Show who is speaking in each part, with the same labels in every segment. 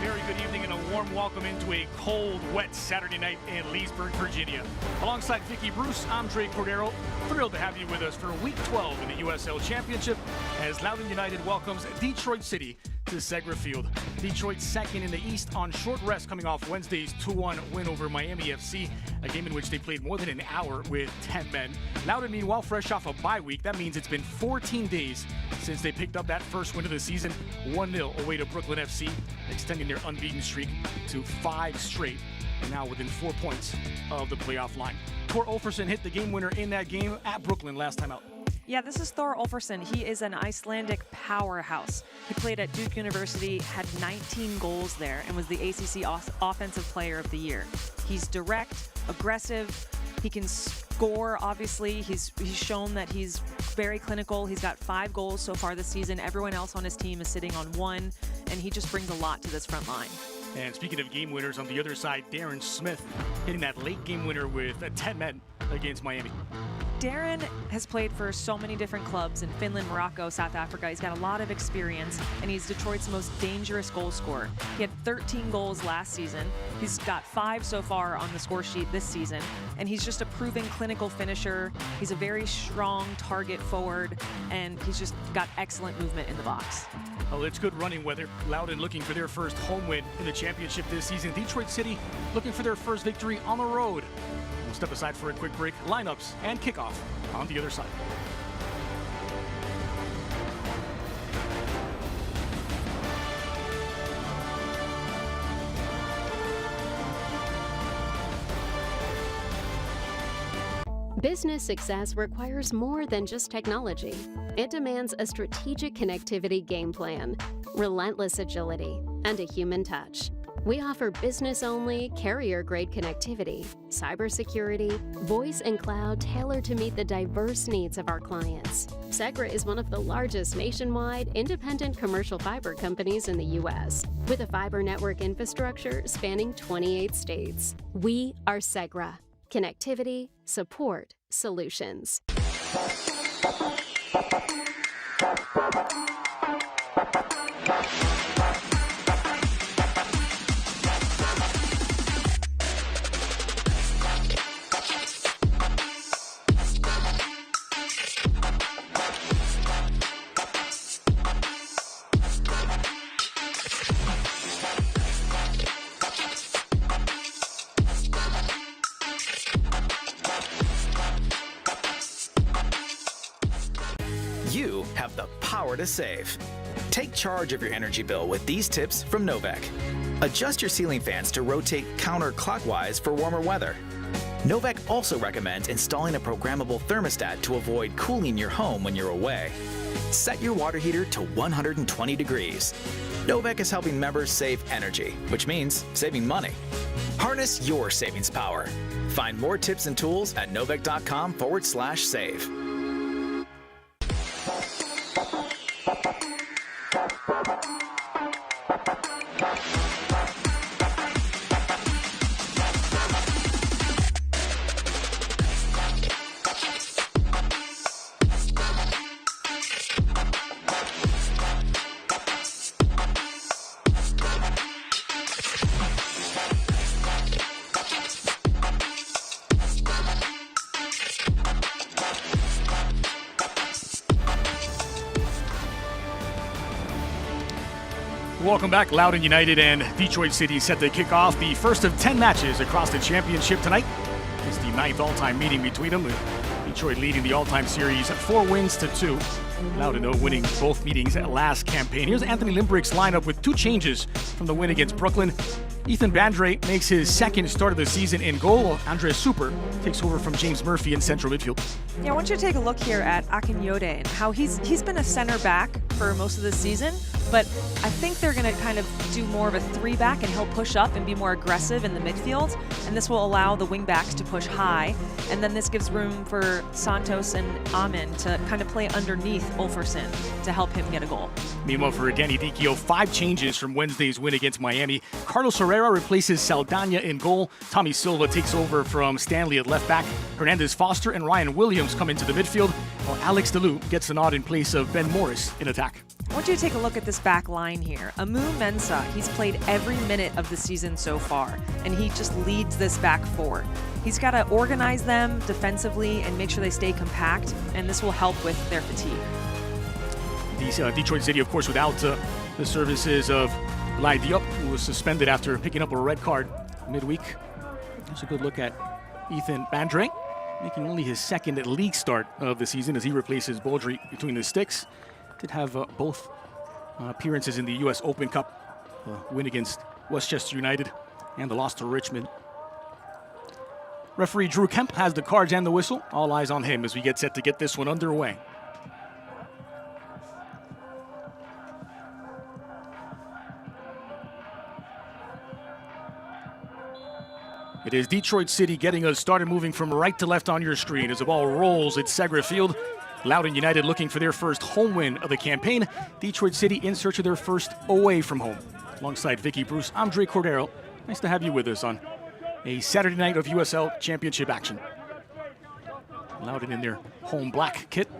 Speaker 1: very good evening and a warm welcome into a cold, wet Saturday night in Leesburg, Virginia. Alongside Vicky Bruce, I'm Dre Cordero. Thrilled to have you with us for Week 12 in the USL Championship as Loudoun United welcomes Detroit City to Segra Field. Detroit second in the East on short rest coming off Wednesday's 2-1 win over Miami FC, a game in which they played more than an hour with 10 men. Loudoun, meanwhile, fresh off a bye week. That means it's been 14 days since they picked up that first win of the season, 1-0 away to Brooklyn FC, extending their unbeaten streak to 5 straight, and now within 4 points of the playoff line. Tor Olfersson hit the game winner in that game at Brooklyn last time out.
Speaker 2: Yeah, this is Thor Olfersson. He is an Icelandic powerhouse. He played at Duke University, had 19 goals there, and was the ACC Offensive Player of the Year. He's direct, aggressive. He can score, obviously. He's shown that he's very clinical. He's got 5 goals so far this season. Everyone else on his team is sitting on 1, and he just brings a lot to this front line.
Speaker 1: And speaking of game winners, on the other side, Darren Smith hitting that late game winner with 10 men against Miami.
Speaker 2: Darren has played for so many different clubs in Finland, Morocco, South Africa. He's got a lot of experience, and he's Detroit's most dangerous goal scorer. He had 13 goals last season. He's got 5 so far on the score sheet this season, and he's just a proven clinical finisher. He's a very strong target forward, and he's just got excellent movement in the box.
Speaker 1: Well, it's good running weather. Loudoun looking for their first home win in the championship this season. Detroit City looking for their first victory on the road. We'll step aside for a quick break. Lineups and kickoff on the other side.
Speaker 3: Business success requires more than just technology. It demands a strategic connectivity game plan, relentless agility, and a human touch. We offer business-only, carrier-grade connectivity, cybersecurity, voice and cloud tailored to meet the diverse needs of our clients. Segra is one of the largest nationwide independent commercial fiber companies in the U.S., with a fiber network infrastructure spanning 28 states. We are Segra. Connectivity, support, solutions.
Speaker 4: You have the power to save. Take charge of your energy bill with these tips from Novec. Adjust your ceiling fans to rotate counterclockwise for warmer weather. Novec also recommends installing a programmable thermostat to avoid cooling your home when you're away. Set your water heater to 120 degrees. Novec is helping members save energy, which means saving money. Harness your savings power. Find more tips and tools at novec.com/save.
Speaker 1: Welcome back. Loudoun United and Detroit City set to kick off the first of 10 matches across the championship tonight. It's the 9th all-time meeting between them, with Detroit leading the all-time series 4 wins to 2. Loudoun, though, winning both meetings at last campaign. Here's Anthony Limbrick's lineup with 2 changes from the win against Brooklyn. Ethan Bandre makes his second start of the season in goal. Andre Super takes over from James Murphy in central midfield.
Speaker 2: Yeah, I want you to take a look here at Akinyode and how he's been a center back for most of the season, but I think they're going to kind of do more of a 3-back, and he'll push up and be more aggressive in the midfield, and this will allow the wing backs to push high, and then this gives room for Santos and Amin to kind of play underneath Olfersson to help him get a goal.
Speaker 1: Meanwhile, for Danny Dicchio, 5 changes from Wednesday's win against Miami. Carlos Herrera replaces Saldana in goal. Tommy Silva takes over from Stanley at left back. Hernandez Foster and Ryan Williams come into the midfield, while Alex DeLu gets the nod in place of Ben Morris in attack.
Speaker 2: I want you to take a look at this back line here. Amu Mensah, he's played every minute of the season so far, and he just leads this back four. He's got to organize them defensively and make sure they stay compact, and this will help with their fatigue.
Speaker 1: Detroit City, of course, without the services of Lai Diop, who was suspended after picking up a red card midweek. Here's a good look at Ethan Bandre, making only his second league start of the season as he replaces Baudry between the sticks. Did have both appearances in the U.S. Open Cup, win against Westchester United and the loss to Richmond. Referee Drew Kemp has the cards and the whistle. All eyes on him as we get set to get this one underway. It is Detroit City getting us started, moving from right to left on your screen as the ball rolls at Segra Field. Loudoun United looking for their first home win of the campaign. Detroit City in search of their first away from home. Alongside Vicky Bruce, I'm Dre Cordero. Nice to have you with us on a Saturday night of USL Championship action. Loudoun in their home black kit.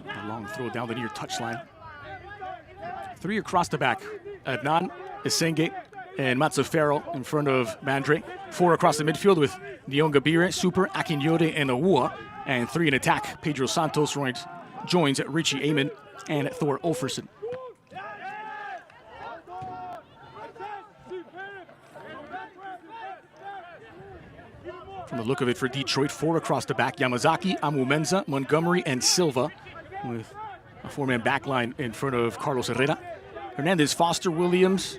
Speaker 1: A long throw down the near touchline. 3 across the back. Adnan, Esenge, and Mazzafero in front of Bandre. 4 across the midfield with Nyongabire, Super, Akinyode, and Awua. And 3 in attack. Pedro Santos joins Richie Amon and Thor Olferson. From the look of it for Detroit, 4 across the back. Yamazaki, Amu Mensah, Montgomery, and Silva, with a 4-man backline in front of Carlos Herrera. Hernandez, Foster, Williams,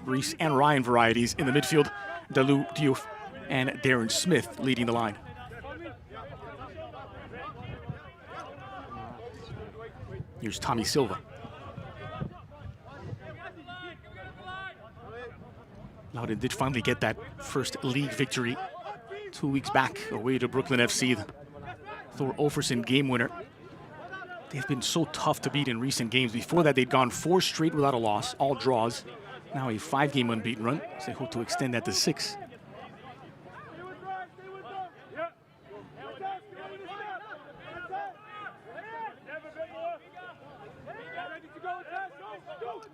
Speaker 1: Reese and Ryan varieties in the midfield. Dalu, Diouf, and Darren Smith leading the line. Here's Tommy Silva. Loudoun did finally get that first league victory 2 weeks back away to Brooklyn FC. The Thor Olferson game winner. They've been so tough to beat in recent games. Before that, they'd gone 4 straight without a loss, all draws. Now a 5-game unbeaten run, so they hope to extend that to 6.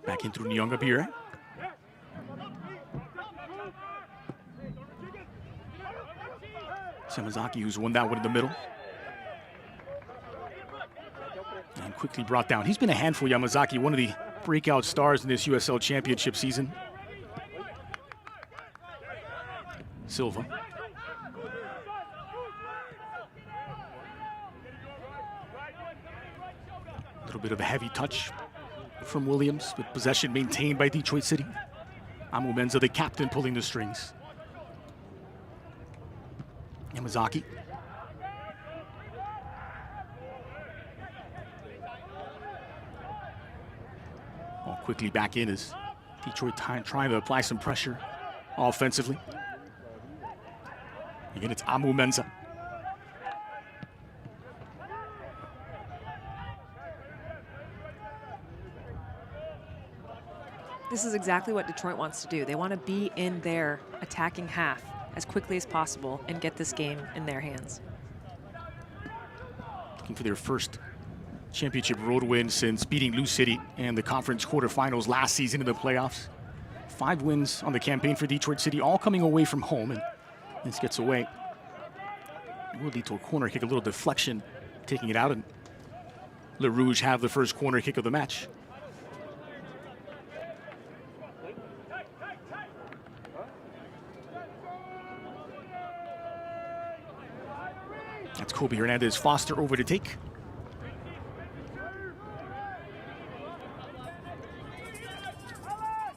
Speaker 1: Back in through Nyongabire. Yamazaki, who's won that one in the middle. And quickly brought down. He's been a handful, Yamazaki, one of the breakout stars in this USL Championship season. Silva. A little bit of a heavy touch from Williams, but possession maintained by Detroit City. Amu Mensah, the captain, pulling the strings. Yamazaki. Well, quickly back in as Detroit trying to apply some pressure offensively. Again, it's Amu Mensah.
Speaker 2: This is exactly what Detroit wants to do. They want to be in their attacking half as quickly as possible and get this game in their hands.
Speaker 1: Looking for their first championship road win since beating Lou City in the conference quarterfinals last season in the playoffs. 5 wins on the campaign for Detroit City, all coming away from home, and this gets away. It will lead to a corner kick, a little deflection, taking it out, and Le Rouge have the first corner kick of the match. That's Kobe Hernandez Foster over to take.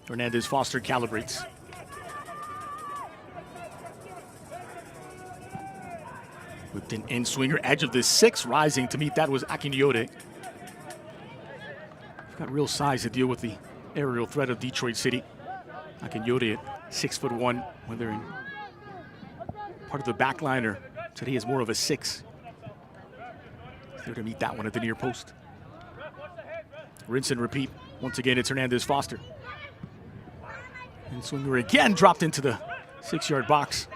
Speaker 1: Hernandez Foster calibrates. Whipped an in-swinger, edge of the 6, rising to meet that was Akinyode. Got real size to deal with the aerial threat of Detroit City. Akinyode at 6'1", when they're in part of the back line, or today is more of a 6. There to meet that one at the near post. Rinse and repeat. Once again, it's Hernandez Foster. And Swinger again dropped into the 6-yard box.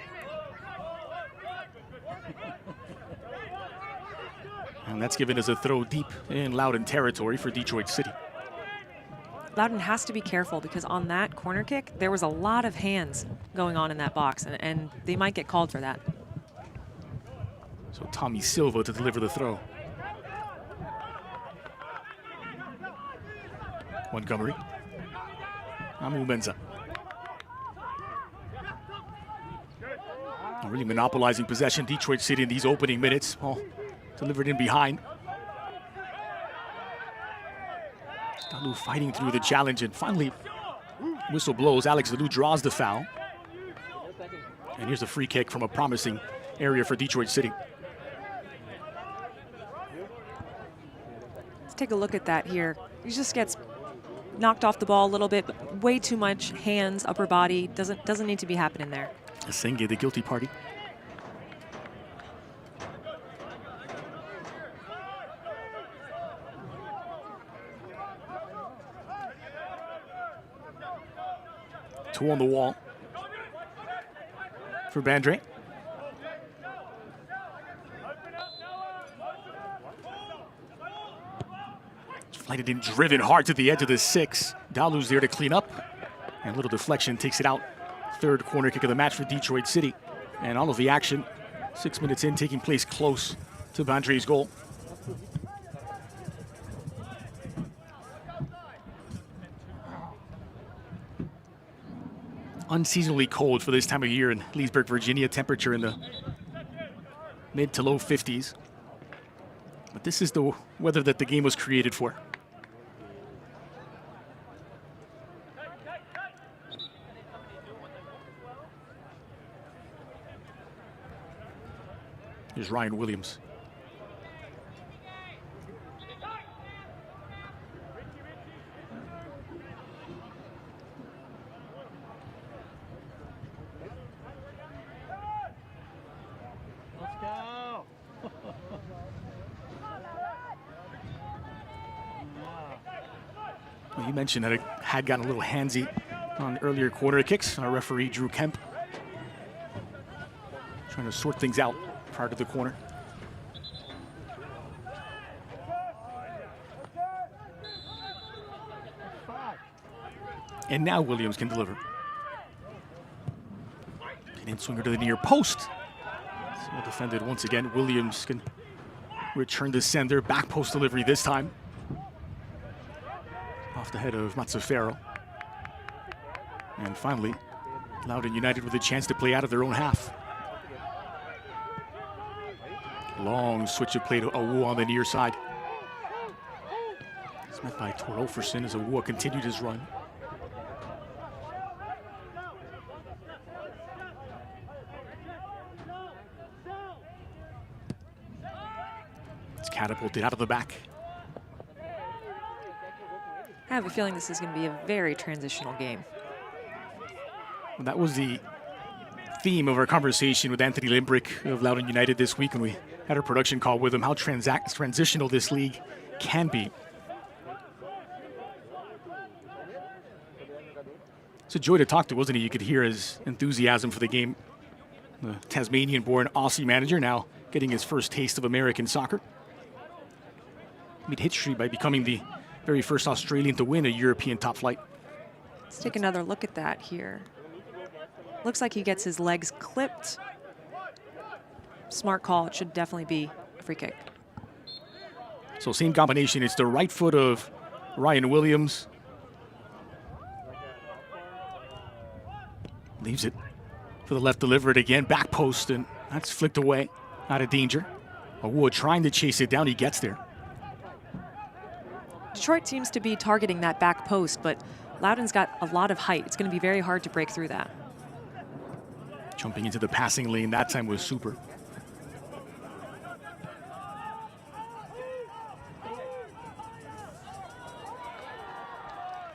Speaker 1: And that's given us a throw deep in Loudoun territory for Detroit City.
Speaker 2: Loudoun has to be careful because on that corner kick, there was a lot of hands going on in that box, and they might get called for that.
Speaker 1: So Tommy Silva to deliver the throw. Montgomery. Amu Menza. Really monopolizing possession. Detroit City in these opening minutes. Oh, delivered in behind. Dalu fighting through the challenge, and finally, whistle blows. Alex Dalu draws the foul. And here's a free kick from a promising area for Detroit City.
Speaker 2: Let's take a look at that here. He just gets knocked off the ball a little bit, but way too much hands, upper body. Doesn't need to be happening there.
Speaker 1: Asenge, the guilty party. Two on the wall for Bandre. Flighted in, driven hard to the edge of the 6. Dalu's there to clean up. And a little deflection takes it out. Third corner kick of the match for Detroit City. And all of the action, 6 minutes in, taking place close to Bandre's goal. Unseasonably cold for this time of year in Leesburg, Virginia. Temperature in the mid to low 50s. But this is the weather that the game was created for. Here's Ryan Williams. Well, you mentioned that it had gotten a little handsy on earlier corner kicks. Our referee, Drew Kemp, trying to sort things out prior to the corner. And now Williams can deliver. An in-swinger to the near post. Well defended once again. Williams can return to sender. Back post delivery this time. Off the head of Mazzaferro. And finally, Loudoun United with a chance to play out of their own half. Long switch of play to Awu on the near side. It's met by Tor Olferson as Awu continued his run. It's catapulted out of the back.
Speaker 2: I have a feeling this is going to be a very transitional game.
Speaker 1: Well, that was the theme of our conversation with Anthony Limbrick of Loudoun United this week when we had our production call with him, how transitional this league can be. It's a joy to talk to, wasn't he? You could hear his enthusiasm for the game. The Tasmanian-born Aussie manager now getting his first taste of American soccer. Made history by becoming the very first Australian to win a European top flight.
Speaker 2: Let's take another look at that here. Looks like he gets his legs clipped. Smart call. It should definitely be a free kick.
Speaker 1: So same combination. It's the right foot of Ryan Williams. Leaves it for the left, delivered again. Back post, and that's flicked away. Out of danger. Wood trying to chase it down. He gets there.
Speaker 2: Detroit seems to be targeting that back post, but Loudoun's got a lot of height. It's going to be very hard to break through that.
Speaker 1: Jumping into the passing lane, that time was super.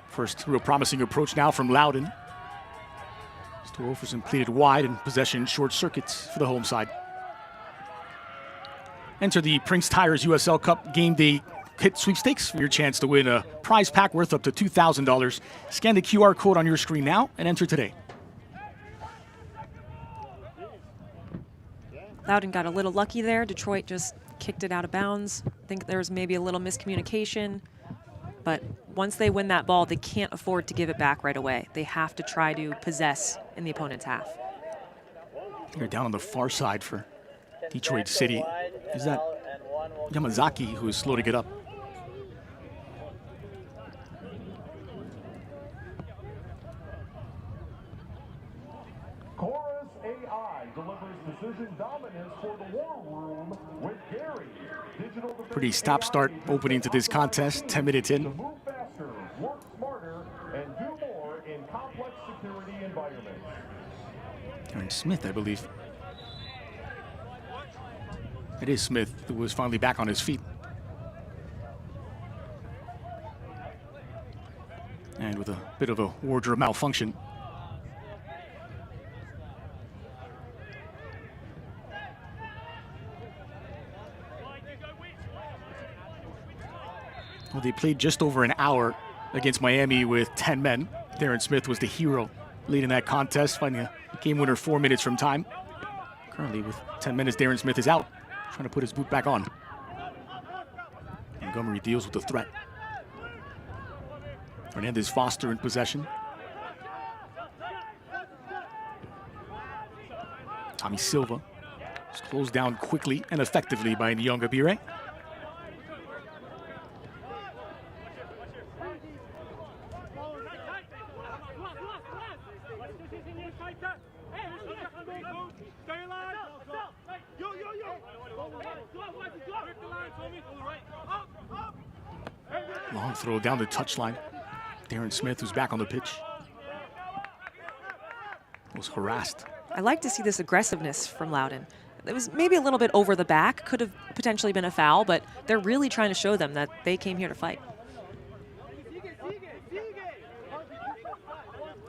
Speaker 1: First real promising approach now from Loudoun. Olferson pleated wide and possession short circuits for the home side. Enter the Prince Tires USL Cup Game Day hit sweepstakes for your chance to win a prize pack worth up to $2,000. Scan the QR code on your screen now and enter today.
Speaker 2: Loudoun got a little lucky there. Detroit just kicked it out of bounds. I think there was maybe a little miscommunication. But once they win that ball, they can't afford to give it back right away. They have to try to possess in the opponent's half.
Speaker 1: They're down on the far side for Detroit City. Is that Yamazaki who is slow to get up?
Speaker 5: Chorus AI delivers decision dominance for the war room with Gary.
Speaker 1: Pretty stop-start opening to this contest, 10 minutes in.
Speaker 5: Move faster, work smarter, and do more in complex security environments.
Speaker 1: Aaron Smith, I believe. It is Smith who was finally back on his feet. And with a bit of a wardrobe malfunction. Well, they played just over an hour against Miami with 10 men. Darren Smith was the hero leading that contest, finding a game winner 4 minutes from time. Currently with 10 minutes, Darren Smith is out, trying to put his boot back on. Montgomery deals with the threat. Hernandez Foster in possession. Tommy Silva is closed down quickly and effectively by Nyongabire. Long throw down the touchline. Darren Smith, who's back on the pitch, was harassed.
Speaker 2: I like to see this aggressiveness from Loudoun. It was maybe a little bit over the back, could have potentially been a foul, but they're really trying to show them that they came here to fight.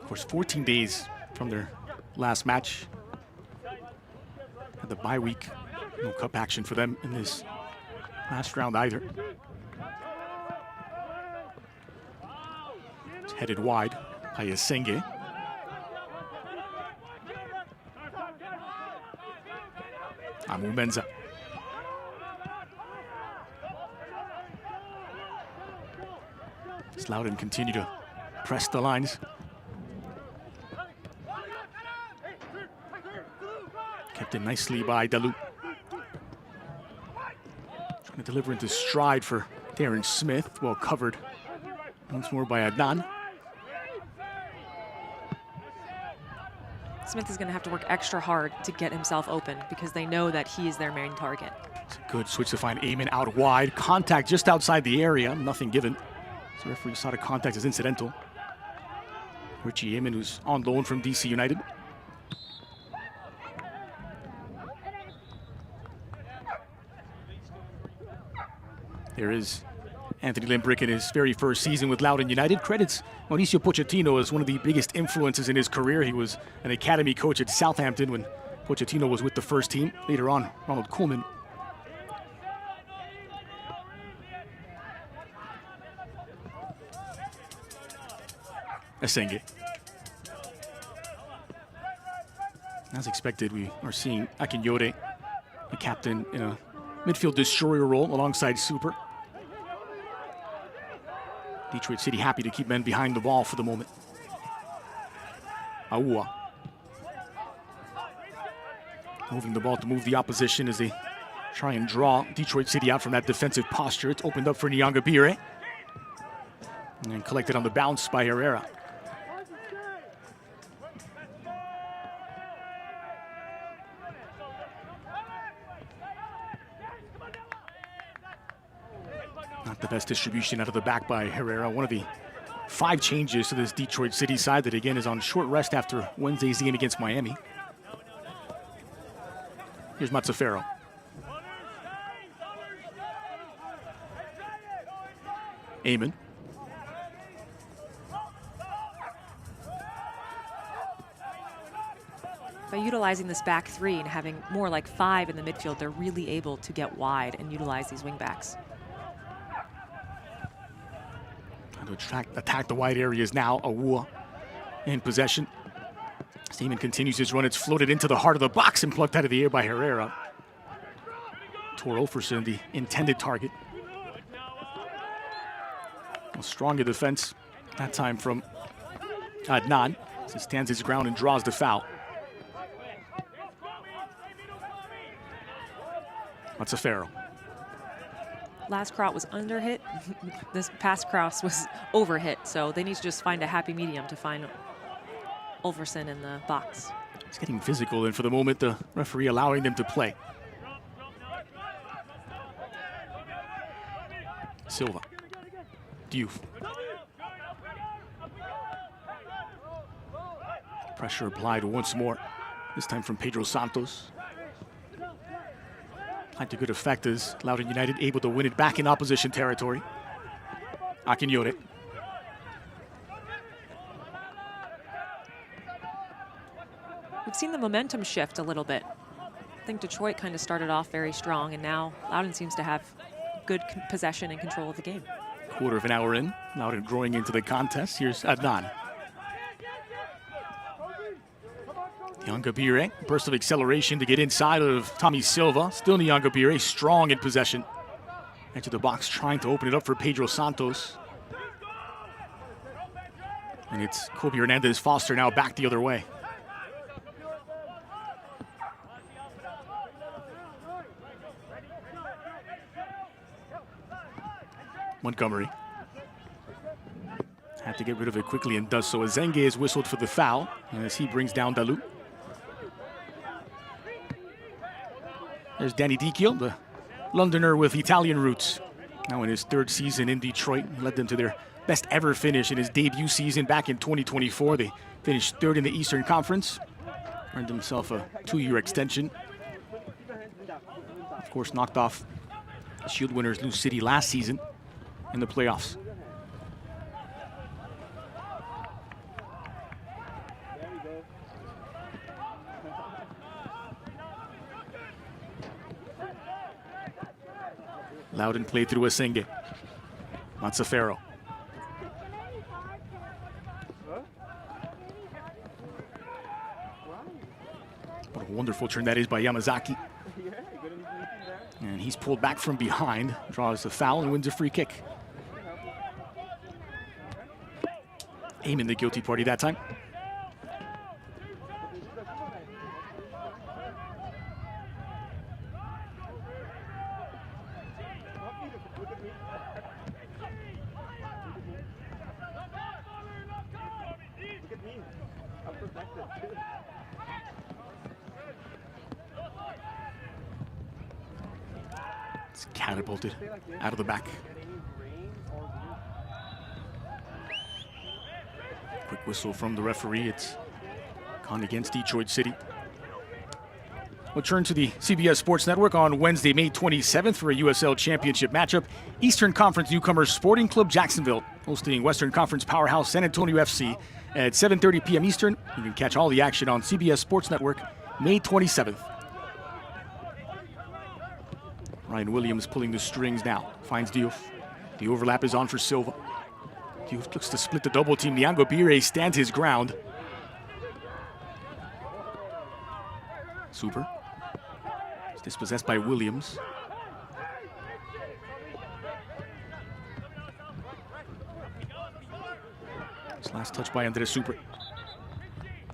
Speaker 1: Of course, 14 days from their last match. Had the bye week. No cup action for them in this last round either. It's headed wide by Esenge. Amu Menza. Loudoun continue to press the lines. Kept in nicely by Dalu. Trying to deliver into stride for Darren Smith. Well covered once more by Adnan.
Speaker 2: Smith is going to have to work extra hard to get himself open because they know that he is their main target.
Speaker 1: It's a good switch to find Eamon out wide. Contact just outside the area. Nothing given. So the referee saw the contact as incidental. Richie Eamon, who's on loan from DC United. There is Anthony Limbrick in his very first season with Loudoun United. Credits Mauricio Pochettino as one of the biggest influences in his career. He was an academy coach at Southampton when Pochettino was with the first team. Later on, Ronald Koeman. Esenge. As expected, we are seeing Akinyode, the captain, in a midfield destroyer role alongside Super. Detroit City happy to keep men behind the ball for the moment. Aua. Moving the ball to move the opposition as they try and draw Detroit City out from that defensive posture. It's opened up for Nyongabire. And then collected on the bounce by Herrera. Not the best distribution out of the back by Herrera. One of the 5 changes to this Detroit City side that again is on short rest after Wednesday's game against Miami. Here's Mazzaferro. Eamon.
Speaker 2: By utilizing this back 3 and having more like 5 in the midfield, they're really able to get wide and utilize these wingbacks.
Speaker 1: To attack the wide areas now. Awua in possession. Seaman continues his run. It's floated into the heart of the box and plucked out of the air by Herrera. Tor Olferson, the intended target. A stronger defense, that time from Adnan. As he stands his ground and draws the foul. That's a Pharaoh.
Speaker 2: Last cross was under hit. This past cross was over hit. So they need to just find a happy medium to find Olferson in the box.
Speaker 1: It's getting physical, and for the moment, the referee allowing them to play. Silva. Diouf. Pressure applied once more, this time from Pedro Santos. Applied to good effect as Loudoun United able to win it back in opposition territory. Akinyore.
Speaker 2: We've seen the momentum shift a little bit. I think Detroit kind of started off very strong, and now Loudoun seems to have good possession and control of the game.
Speaker 1: Quarter of an hour in, Loudoun growing into the contest. Here's Adnan. Nyangabire, burst of acceleration to get inside of Tommy Silva. Still Nyangabire, strong in possession. Edge of the box, trying to open it up for Pedro Santos. And it's Kobe Hernandez Foster now back the other way. Montgomery had to get rid of it quickly and does so. Azenge is whistled for the foul as he brings down Dalu. There's Danny Dicchio, the Londoner with Italian roots. Now in his third season in Detroit, led them to their best ever finish in his debut season back in 2024. They finished third in the Eastern Conference, earned himself a 2-year extension. Of course, knocked off the Shield winners Lou City last season in the playoffs. Loudoun played through Asenge. Matsafero. What a wonderful turn that is by Yamazaki. And he's pulled back from behind, draws a foul and wins a free kick. Aim in the guilty party that time. It's catapulted out of the back. Quick whistle from the referee. It's gone against Detroit City. We'll turn to the CBS Sports Network on Wednesday, May 27th for a USL Championship matchup. Eastern Conference newcomer Sporting Club Jacksonville hosting Western Conference powerhouse San Antonio FC at 7:30 p.m. Eastern. You can catch all the action on CBS Sports Network May 27th. Ryan Williams pulling the strings now. Finds Diouf. The overlap is on for Silva. Diouf looks to split the double team. Nyangabire stands his ground. Super. It's dispossessed by Williams. This last touch by Andres Super.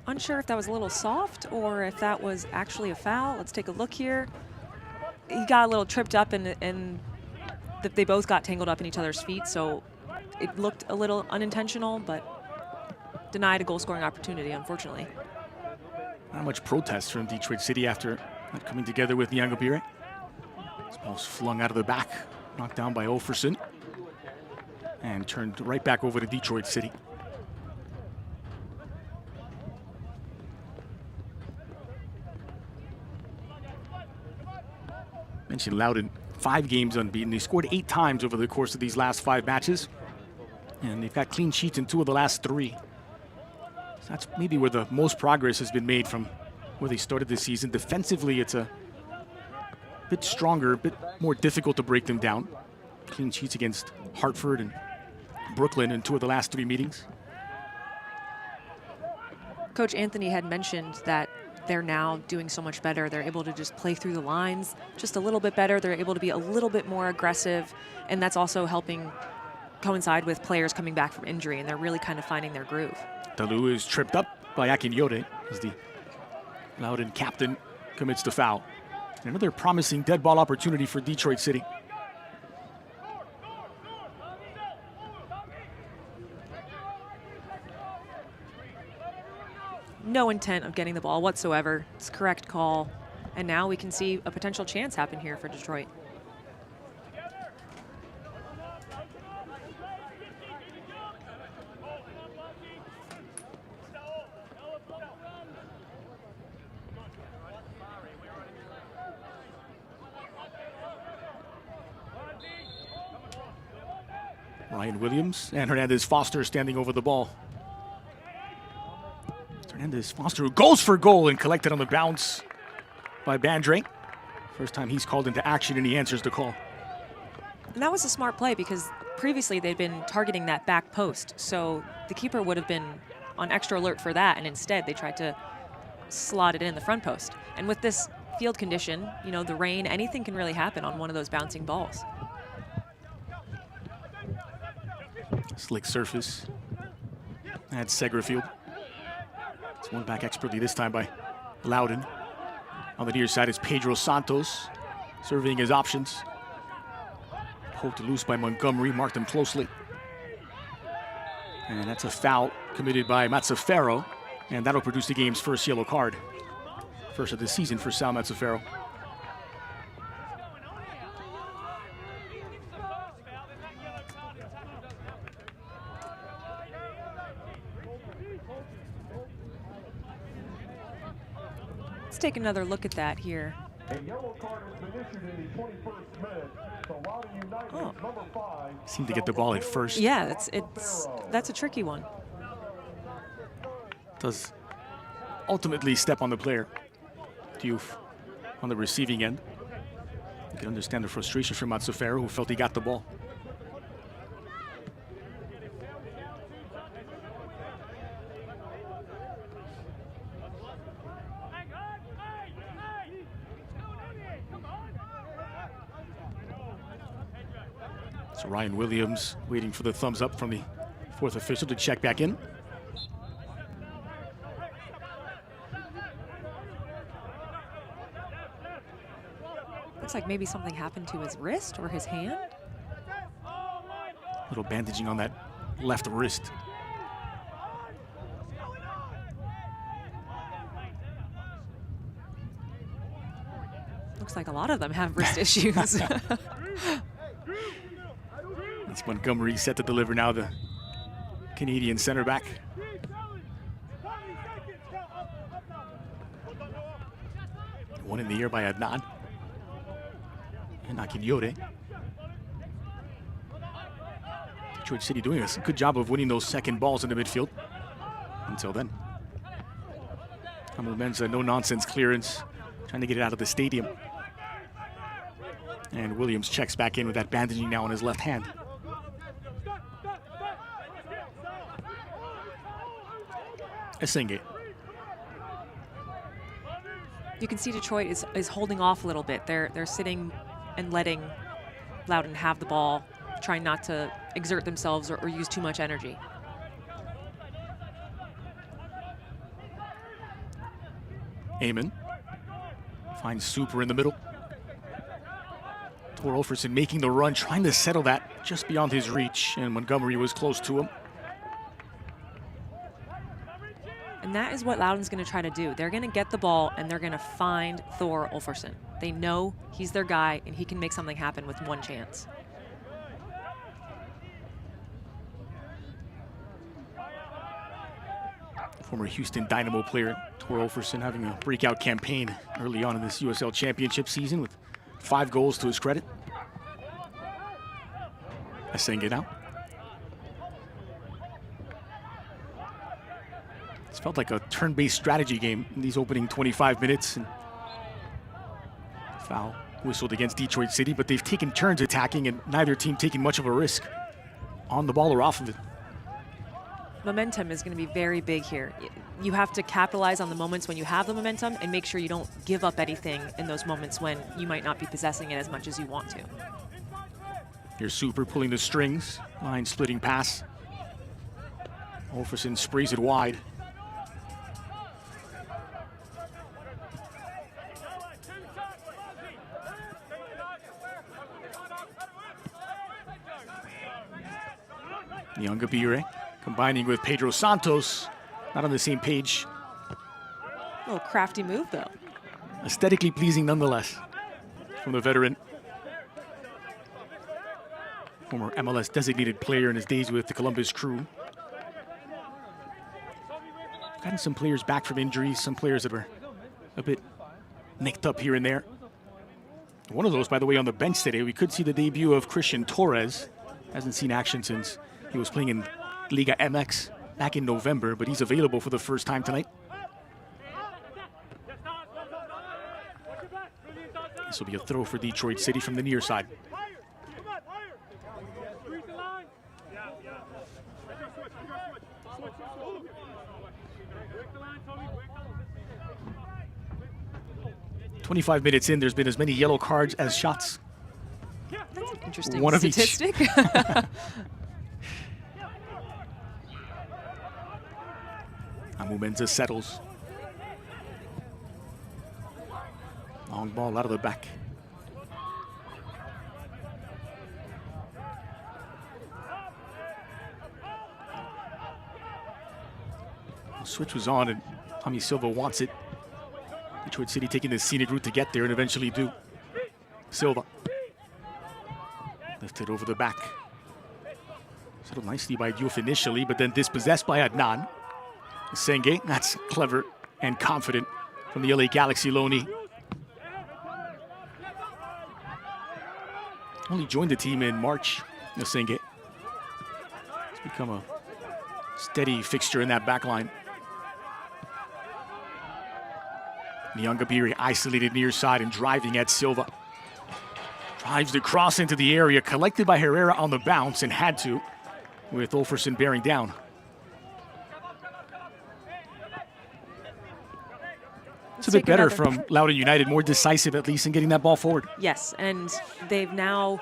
Speaker 2: Unsure if that was a little soft or if that was actually a foul. Let's take a look here. He got a little tripped up and they both got tangled up in each other's feet, so it looked a little unintentional, but denied a goal-scoring opportunity, unfortunately.
Speaker 1: Not much protest from Detroit City after not coming together with Nyangabire. This ball's flung out of the back, knocked down by Olferson, and turned right back over to Detroit City. Mentioned Loudoun, 5 games unbeaten. They scored 8 times over the course of these last 5 matches. And they've got clean sheets in 2 of the last 3. So that's maybe where the most progress has been made from where they started this season. Defensively, it's a bit stronger, a bit more difficult to break them down. Clean sheets against Hartford and Brooklyn in 2 of the last 3 meetings.
Speaker 2: Coach Anthony had mentioned that they're now doing so much better. They're able to just play through the lines just a little bit better. They're able to be a little bit more aggressive, and that's also helping coincide with players coming back from injury, and they're really kind of finding their groove.
Speaker 1: Dalu is tripped up by Akinyode as the Loudoun captain commits the foul. Another promising dead ball opportunity for Detroit City.
Speaker 2: No intent of getting the ball whatsoever. It's a correct call. And now we can see a potential chance happen here for Detroit.
Speaker 1: Ryan Williams and Hernandez Foster standing over the ball. Hernandez Foster, who goes for goal and collected on the bounce by Bandre. First time he's called into action, and he answers the call.
Speaker 2: And that was a smart play because previously they'd been targeting that back post. So the keeper would have been on extra alert for that, and instead they tried to slot it in the front post. And with this field condition, you know, the rain, anything can really happen on one of those bouncing balls.
Speaker 1: Slick surface. That's Segerfield. It's won back expertly this time by Loudoun. On the near side is Pedro Santos, surveying his options. Poked loose by Montgomery, marked him closely. And that's a foul committed by Mazzaferro, and that'll produce the game's first yellow card. First of the season for Sal Mazzaferro.
Speaker 2: Let's take another look at that here.
Speaker 5: A yellow card has been issued in the 21st minute. So Loudoun United, number 5.
Speaker 1: Seemed to get the ball at first.
Speaker 2: Yeah, that's a tricky one.
Speaker 1: Does ultimately step on the player. Diouf on the receiving end. You can understand the frustration from Mazzaferro, who felt he got the ball. So Ryan Williams waiting for the thumbs up from the 4th official to check back in.
Speaker 2: Looks like maybe something happened to his wrist or his hand.
Speaker 1: Little bandaging on that left wrist.
Speaker 2: Looks like a lot of them have wrist issues.
Speaker 1: It's Montgomery set to deliver now, the Canadian center back. One in the air by Adnan. And Akinyode. Detroit City doing a good job of winning those second balls in the midfield. Until then. Hamel Menza, no-nonsense clearance. Trying to get it out of the stadium. And Williams checks back in with that bandaging now on his left hand. Esenge.
Speaker 2: You can see Detroit is holding off a little bit. They're sitting and letting Loudoun have the ball, trying not to exert themselves or use too much energy.
Speaker 1: Eamon finds Super in the middle. Tor Olferson making the run, trying to settle that just beyond his reach, and Montgomery was close to him.
Speaker 2: And that is what Loudoun's going to try to do. They're going to get the ball, and they're going to find Tor Olferson. They know he's their guy, and he can make something happen with one chance.
Speaker 1: Former Houston Dynamo player Tor Olferson having a breakout campaign early on in this USL Championship season with 5 goals to his credit. Esenge now. It's felt like a turn-based strategy game in these opening 25 minutes. And foul whistled against Detroit City, but they've taken turns attacking and neither team taking much of a risk on the ball or off of it.
Speaker 2: Momentum is going to be very big here. You have to capitalize on the moments when you have the momentum and make sure you don't give up anything in those moments when you might not be possessing it as much as you want to.
Speaker 1: Here's Super pulling the strings. Line splitting pass. Olferson sprays it wide. Nyangabire combining with Pedro Santos. Not on the same page.
Speaker 2: A little crafty move, though.
Speaker 1: Aesthetically pleasing nonetheless from the veteran. Former MLS designated player in his days with the Columbus Crew. Gotten some players back from injuries, some players that were a bit nicked up here and there. One of those, by the way, on the bench today, we could see the debut of Christian Torres. Hasn't seen action since he was playing in Liga MX back in November, but he's available for the first time tonight. This will be a throw for Detroit City from the near side. "25 minutes in, there's been as many yellow cards as shots."
Speaker 2: That's an interesting
Speaker 1: One of
Speaker 2: statistic.
Speaker 1: Amumenza settles. Long ball out of the back. The switch was on and Tommy Silva wants it. Detroit City taking the scenic route to get there and eventually do. Silva. Lifted over the back. Settled nicely by Diouf initially, but then dispossessed by Adnan. Senge, that's clever and confident from the LA Galaxy loanee. Only joined the team in March, Senge. He's become a steady fixture in that back line. Nyangabire isolated near side and driving at Silva. Drives the cross into the area, collected by Herrera on the bounce and had to, with Olferson bearing down. It's a bit better from Loudoun United, more decisive at least in getting that ball forward.
Speaker 2: Yes, and they've now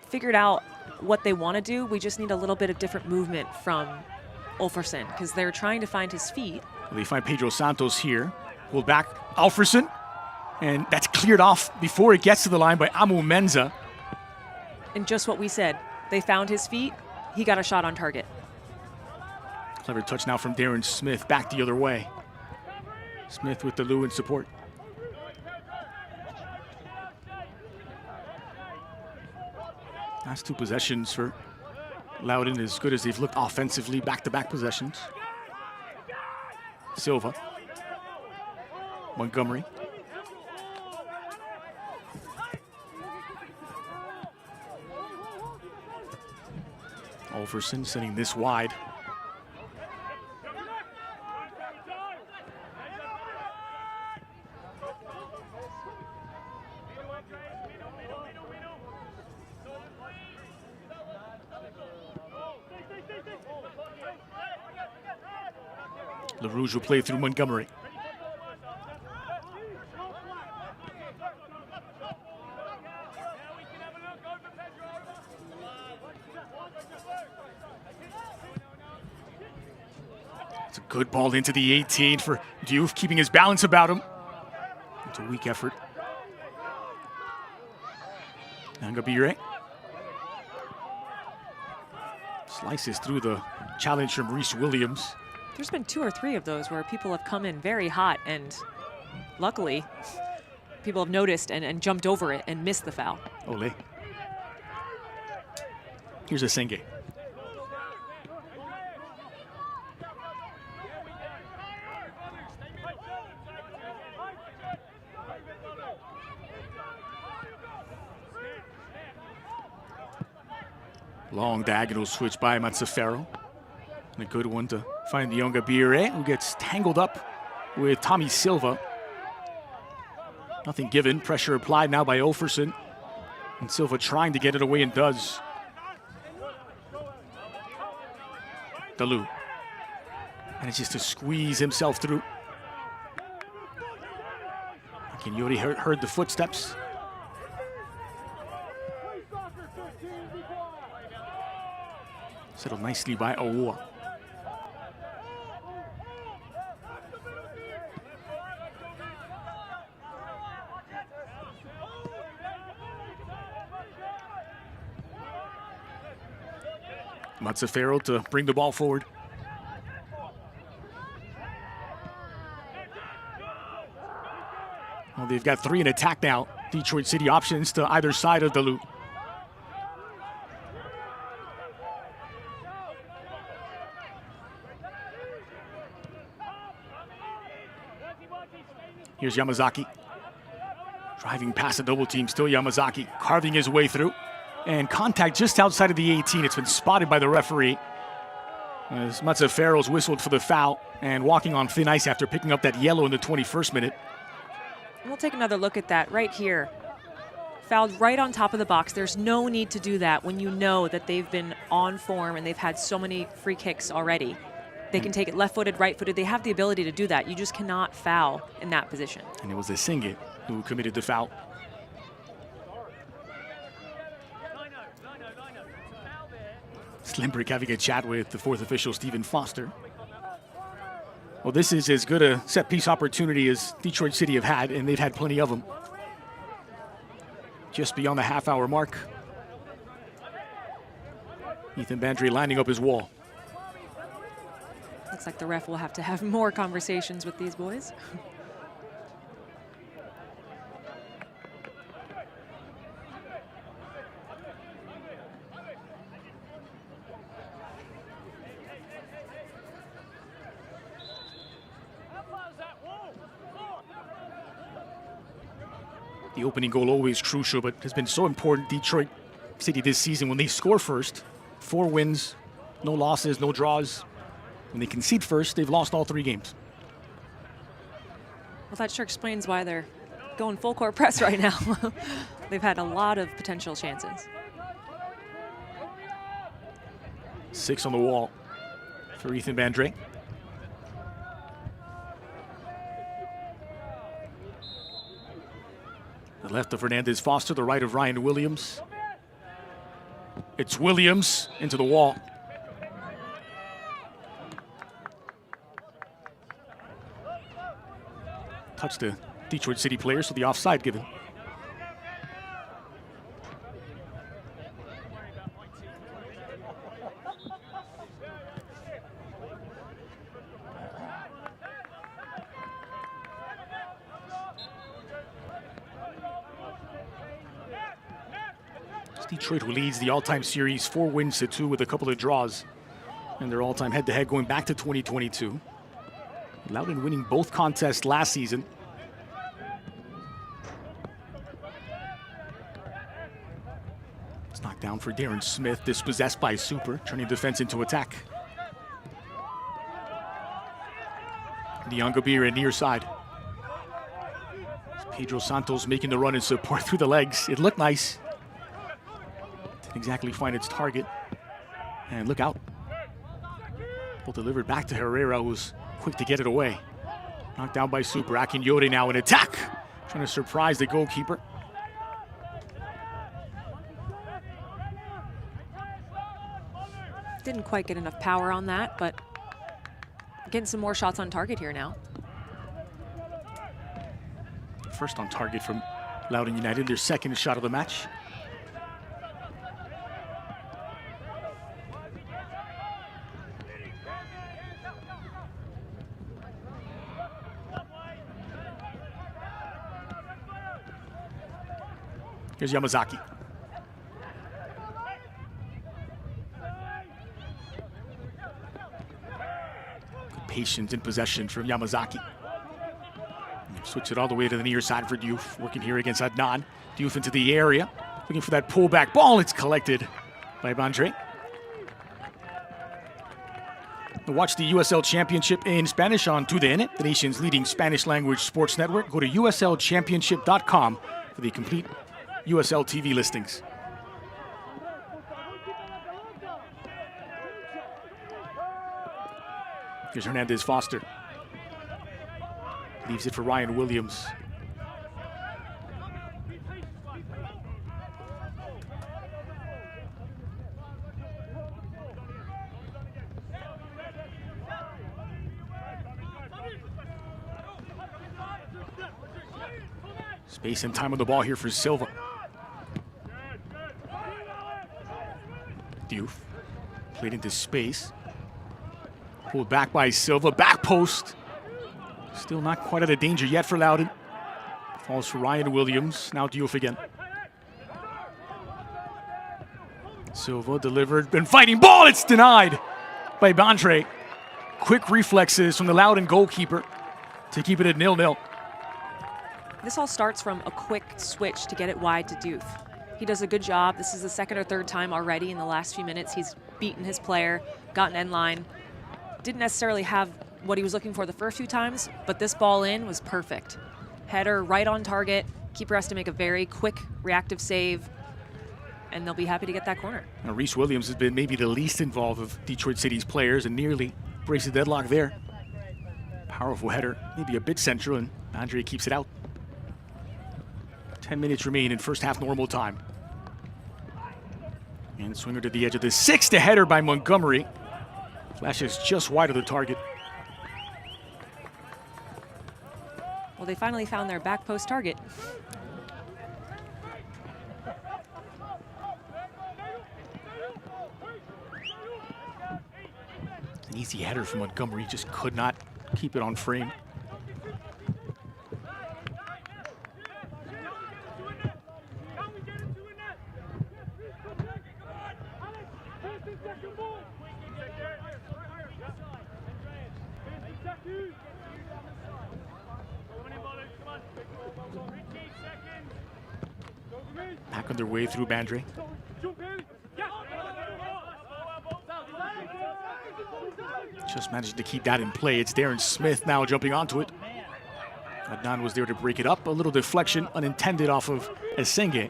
Speaker 2: figured out what they want to do. We just need a little bit of different movement from Olferson because they're trying to find his feet.
Speaker 1: Well, they find Pedro Santos here. Pulled back, Alferson, and that's cleared off before it gets to the line by Amumenza.
Speaker 2: And just what we said, they found his feet, he got a shot on target.
Speaker 1: Clever touch now from Darren Smith, back the other way. Smith with the Loudoun support. Last two possessions for Loudoun, as good as they've looked offensively, back-to-back possessions. Silva. Montgomery. Olferson sending this wide. LaRouge will play through Montgomery. It's a good ball into the 18 for Diouf, keeping his balance about him. It's a weak effort. Nyangabire slices through the challenge from Reese Williams.
Speaker 2: There's been 2 or 3 of those where people have come in very hot, and luckily, people have noticed and jumped over it and missed the foul.
Speaker 1: Ole. Here's a Senge. Long diagonal switch by Mazzafero. And a good one to find Nyangabire, who gets tangled up with Tommy Silva. Nothing given. Pressure applied now by Olferson. And Silva trying to get it away and does. Dalu. And it's just to squeeze himself through. Akinyori heard the footsteps. Settled nicely by Aua. Mazzaferro to bring the ball forward. Well, they've got 3 in attack now. Detroit City options to either side of Dalu. Here's Yamazaki. Driving past the double team, still Yamazaki, carving his way through. And contact just outside of the 18. It's been spotted by the referee. As Mazzaferro's whistled for the foul and walking on thin ice after picking up that yellow in the 21st minute.
Speaker 2: We'll take another look at that right here. Fouled right on top of the box. There's no need to do that when you know that they've been on form and they've had so many free kicks already. They can take it left-footed, right-footed. They have the ability to do that. You just cannot foul in that position.
Speaker 1: And it was Esingit who committed the foul. Slimbrick having a chat with the 4th official, Stephen Foster. Well, this is as good a set-piece opportunity as Detroit City have had, and they've had plenty of them. Just beyond the half-hour mark. Ethan Bandry lining up his wall.
Speaker 2: Looks like the ref will have to have more conversations with these boys.
Speaker 1: The opening goal always crucial, but has been so important. Detroit City this season, when they score first, 4 wins, no losses, no draws. When they concede first, they've lost all 3 games.
Speaker 2: Well, that sure explains why they're going full court press right now. They've had a lot of potential chances.
Speaker 1: 6 on the wall for Ethan Bandry. The left of Hernandez Foster, the right of Ryan Williams. It's Williams into the wall. Touched the Detroit City player, so the offside given. Detroit, who leads the all-time series 4 wins to 2 with a couple of draws, and their all-time head-to-head going back to 2022. Loudoun winning both contests last season. It's knocked down for Darren Smith, dispossessed by Super, turning defense into attack. Niangabira near side. Pedro Santos making the run and support through the legs. It looked nice. Didn't exactly find its target. And look out. Ball delivered back to Herrera, who was quick to get it away. Knocked down by Super. Akinyori now in attack. Trying to surprise the goalkeeper.
Speaker 2: Didn't quite get enough power on that, but getting some more shots on target here now.
Speaker 1: First on target from Loudoun United, their second shot of the match. Here's Yamazaki. Good patience in possession from Yamazaki. Switch it all the way to the near side for Diouf. Working here against Adnan. Diouf into the area. Looking for that pullback ball. It's collected by Bandry. Watch the USL Championship in Spanish on TUDN, the nation's leading Spanish language sports network. Go to uslchampionship.com for the complete USL TV listings. Here's Hernandez Foster. Leaves it for Ryan Williams. Space and time on the ball here for Silva. Diouf played into space. Pulled back by Silva, back post. Still not quite out of danger yet for Loudoun. Falls for Ryan Williams, now Diouf again. Silva delivered, been fighting ball, it's denied by Bandre. Quick reflexes from the Loudoun goalkeeper to keep it at 0-0.
Speaker 2: This all starts from a quick switch to get it wide to Diouf. He does a good job. This is the second or third time already in the last few minutes he's beaten his player, gotten end line. Didn't necessarily have what he was looking for the first few times, but this ball in was perfect. Header right on target. Keeper has to make a very quick reactive save, and they'll be happy to get that corner.
Speaker 1: Now, Reese Williams has been maybe the least involved of Detroit City's players and nearly breaks the deadlock there. Powerful header, maybe a bit central, and Andre keeps it out. 10 minutes remain in first half normal time. And swinger to the edge of the 6th, a header by Montgomery. Flashes just wide of the target.
Speaker 2: Well, they finally found their back post target.
Speaker 1: An easy header from Montgomery, just could not keep it on frame. Back on their way through Bandre. Just managed to keep that in play. It's Darren Smith now jumping onto it. Adnan was there to break it up. A little deflection unintended off of Esenge.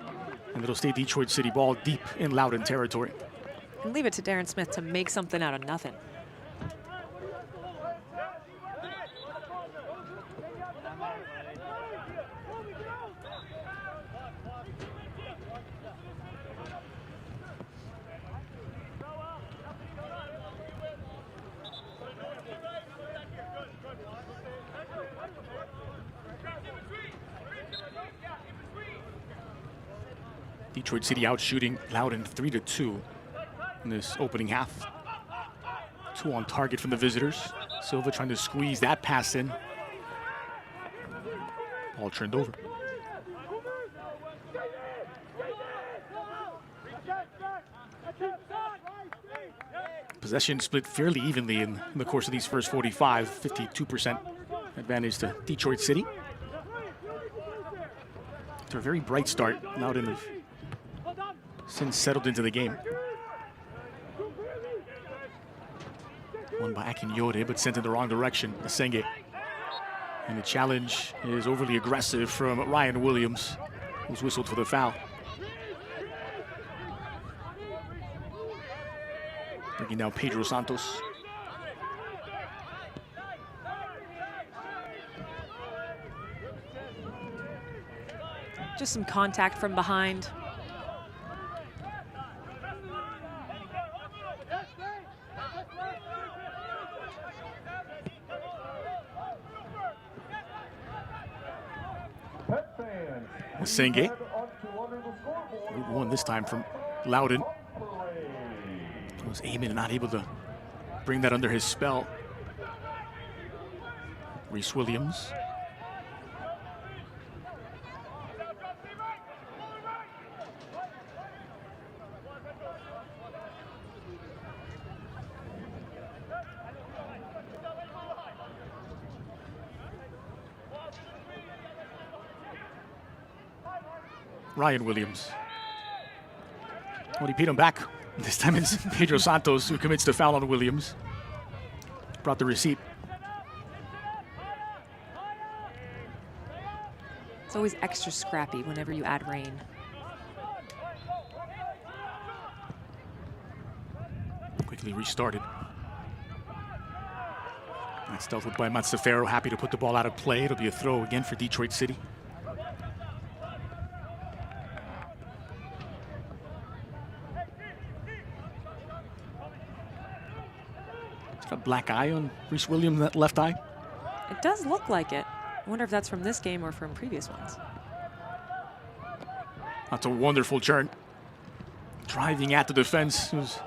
Speaker 1: And it'll stay Detroit City ball deep in Loudoun territory.
Speaker 2: And leave it to Darren Smith to make something out of nothing.
Speaker 1: Detroit City out shooting Loudoun 3-2 in this opening half. 2 on target from the visitors. Silva trying to squeeze that pass in. Ball turned over. Possession split fairly evenly in the course of these first 45, 52% advantage to Detroit City. After a very bright start, Loudoun have since settled into the game. Won by Akinyode, but sent in the wrong direction. Esenge. And the challenge is overly aggressive from Ryan Williams, who's whistled for the foul. Bringing down Pedro Santos.
Speaker 2: Just some contact from behind.
Speaker 1: Esenge. One this time from Loudoun. Was aiming and not able to bring that under his spell. Reese Williams. Ryan Williams. Well, he beat him back. This time it's Pedro Santos who commits the foul on Williams. Brought the receipt.
Speaker 2: It's always extra scrappy whenever you add rain.
Speaker 1: Quickly restarted. That's dealt with by Mazzaferro, happy to put the ball out of play. It'll be a throw again for Detroit City. He's got a black eye on Rhys Williams, that left eye.
Speaker 2: It does look like it. I wonder if that's from this game or from previous ones.
Speaker 1: That's a wonderful turn. Driving at the defense was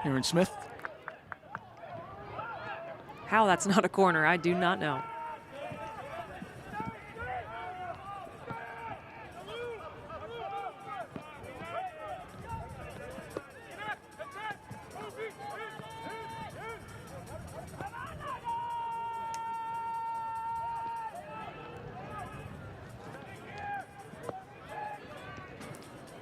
Speaker 1: Aaron Smith.
Speaker 2: How that's not a corner, I do not know.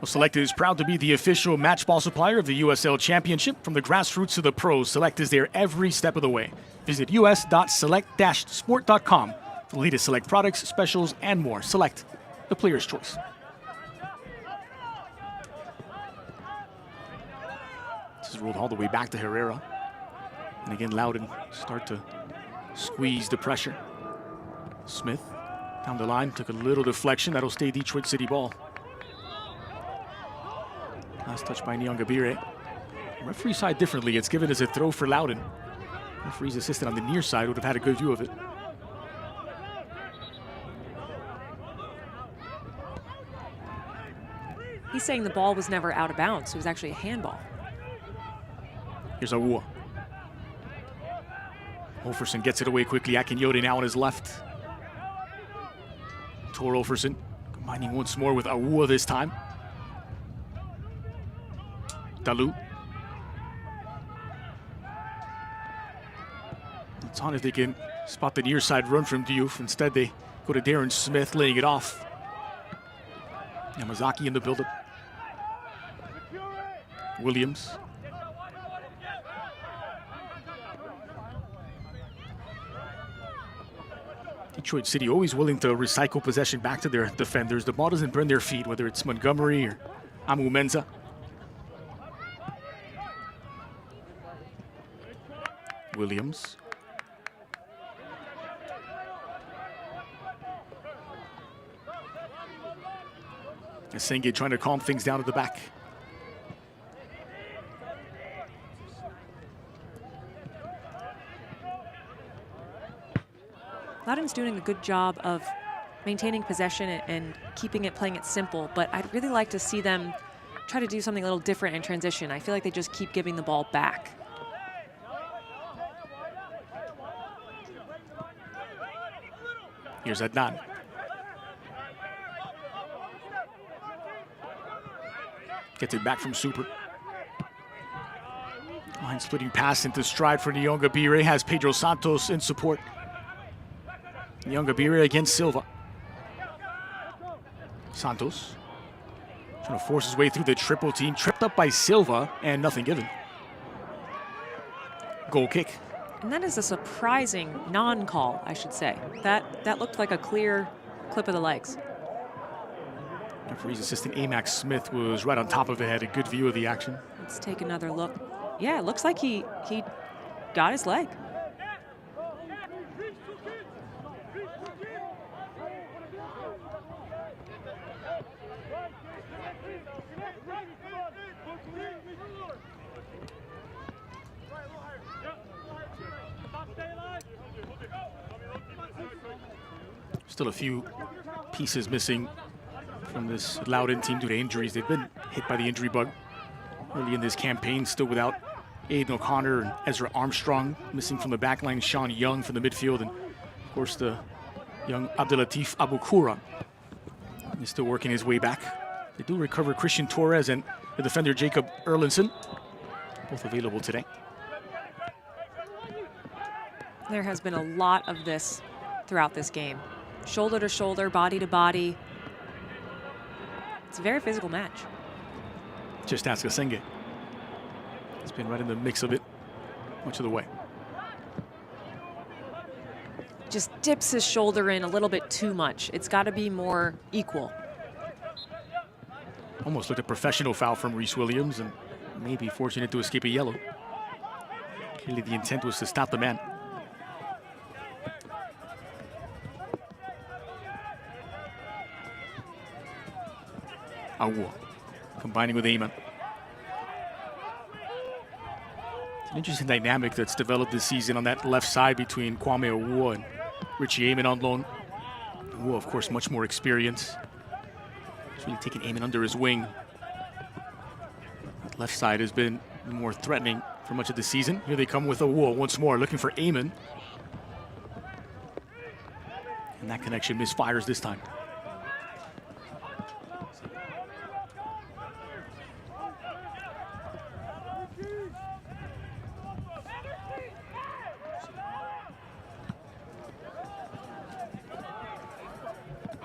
Speaker 1: Well, Select is proud to be the official match ball supplier of the USL Championship. From the grassroots to the pros, Select is there every step of the way. Visit us.select-sport.com for the latest Select products, specials, and more. Select, the player's choice. This is rolled all the way back to Herrera. And again, Loudoun start to squeeze the pressure. Smith down the line, took a little deflection. That'll stay Detroit City ball. Last touch by Nyongabire. Referee side differently. It's given as a throw for Loudoun. Referee's assistant on the near side would have had a good view of it.
Speaker 2: He's saying the ball was never out of bounds. It was actually a handball.
Speaker 1: Here's Awua. Olferson gets it away quickly. Akinyode now on his left. Tor Olferson combining once more with Awua this time. Dalu. It's on if they can spot the near side run from Diouf. Instead, they go to Darren Smith, laying it off. Yamazaki in the build-up. Williams. Detroit City always willing to recycle possession back to their defenders. The ball doesn't burn their feet, whether it's Montgomery or Amu Menza. Williams. Senge trying to calm things down at the back.
Speaker 2: Loudoun's doing a good job of maintaining possession and playing it simple, but I'd really like to see them try to do something a little different in transition. I feel like they just keep giving the ball back.
Speaker 1: Here's Adnan. Gets it back from Super. Line splitting pass into stride for Nyongabire. Has Pedro Santos in support. Nyongabire against Silva. Santos trying to force his way through the triple team. Tripped up by Silva and nothing given. Goal kick.
Speaker 2: And that is a surprising non-call, I should say. That looked like a clear clip of the legs.
Speaker 1: Referee's assistant Amax Smith was right on top of it, had a good view of the action.
Speaker 2: Let's take another look. Yeah, it looks like he got his leg.
Speaker 1: Still a few pieces missing from this Loudoun team due to injuries. They've been hit by the injury bug early in this campaign, still without Aiden O'Connor and Ezra Armstrong, missing from the back line, Sean Young from the midfield, and of course the young Abdelatif Abukura is still working his way back. They do recover Christian Torres and the defender Jacob Erlinson, both available today.
Speaker 2: There has been a lot of this throughout this game. Shoulder to shoulder, body to body. It's a very physical match.
Speaker 1: Just ask Senge. He's been right in the mix of it much of the way.
Speaker 2: Just dips his shoulder in a little bit too much. It's got to be more equal.
Speaker 1: Almost looked a professional foul from Rhys Williams and maybe fortunate to escape a yellow. Clearly the intent was to stop the man. Awuah combining with Eamon. It's an interesting dynamic that's developed this season on that left side between Kwame Awuah and Richie Eamon on loan. Awuah, of course, much more experience. He's really taken Eamon under his wing. That left side has been more threatening for much of the season. Here they come with Awuah once more, looking for Eamon. And that connection misfires this time.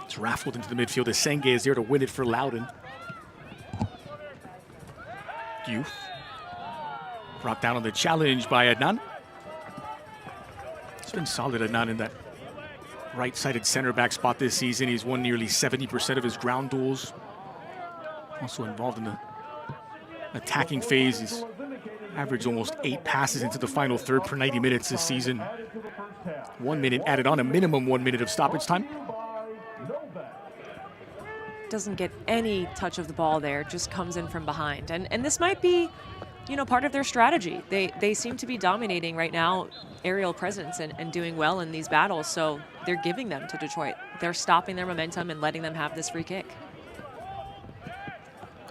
Speaker 1: It's raffled into the midfield as Senge is there to win it for Loudoun. Youth. Brought down on the challenge by Adnan. It's been solid, Adnan, in that right-sided center back spot this season. He's won nearly 70% of his ground duels. Also involved in the attacking phase. He's averaged almost 8 passes into the final third per 90 minutes this season. 1 minute added on, a minimum 1 minute of stoppage time.
Speaker 2: Doesn't get any touch of the ball there, just comes in from behind. And this might be, you know, part of their strategy. They seem to be dominating right now aerial presence and doing well in these battles, so they're giving them to Detroit. They're stopping their momentum and letting them have this free kick.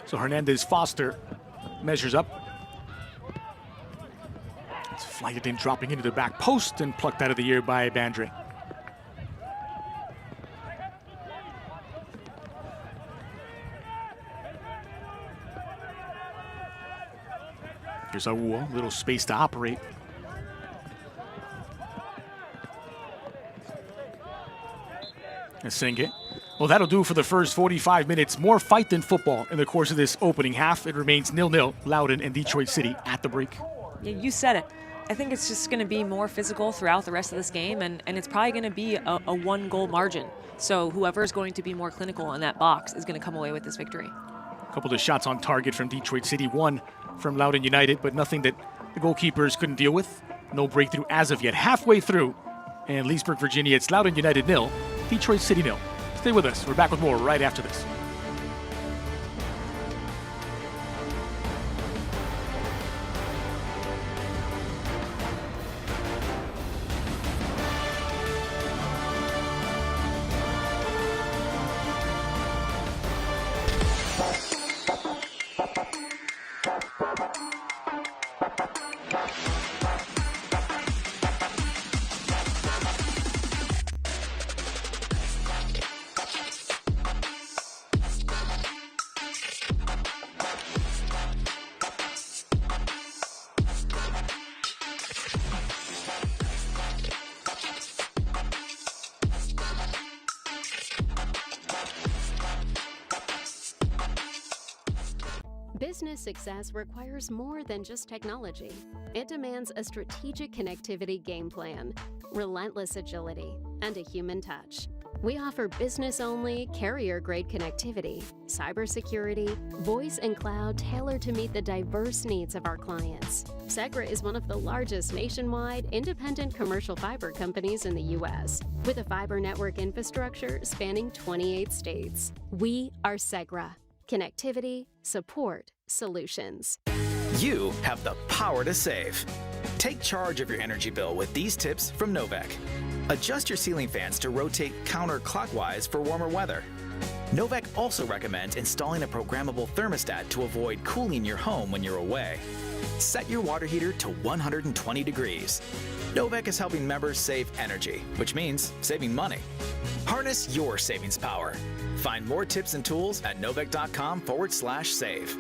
Speaker 1: So Hernandez Foster measures up. It's flighted in, dropping into the back post and plucked out of the air by Bandre. Here's Awuah, little space to operate. And Senge. Well, that'll do for the first 45 minutes. More fight than football in the course of this opening half. It remains 0-0, Loudoun and Detroit City at the break.
Speaker 2: Yeah, you said it. I think it's just going to be more physical throughout the rest of this game, and it's probably going to be a 1-goal margin. So whoever is going to be more clinical in that box is going to come away with this victory.
Speaker 1: A couple of shots on target from Detroit City, one from Loudoun United, but nothing that the goalkeepers couldn't deal with. No breakthrough as of yet. Halfway through, and Leesburg, Virginia, it's Loudoun United 0, Detroit City 0. Stay with us. We're back with more right after this.
Speaker 3: Business success requires more than just technology. It demands a strategic connectivity game plan, relentless agility, and a human touch. We offer business-only, carrier-grade connectivity, cybersecurity, voice and cloud tailored to meet the diverse needs of our clients. Segra is one of the largest nationwide independent commercial fiber companies in the U.S., with a fiber network infrastructure spanning 28 states. We are Segra. Connectivity, support, solutions.
Speaker 4: You have the power to save. Take charge of your energy bill with these tips from Novec. Adjust your ceiling fans to rotate counterclockwise for warmer weather. Novec also recommends installing a programmable thermostat to avoid cooling your home when you're away. Set your water heater to 120 degrees. Novec is helping members save energy, which means saving money. Harness your savings power. Find more tips and tools at novec.com/save.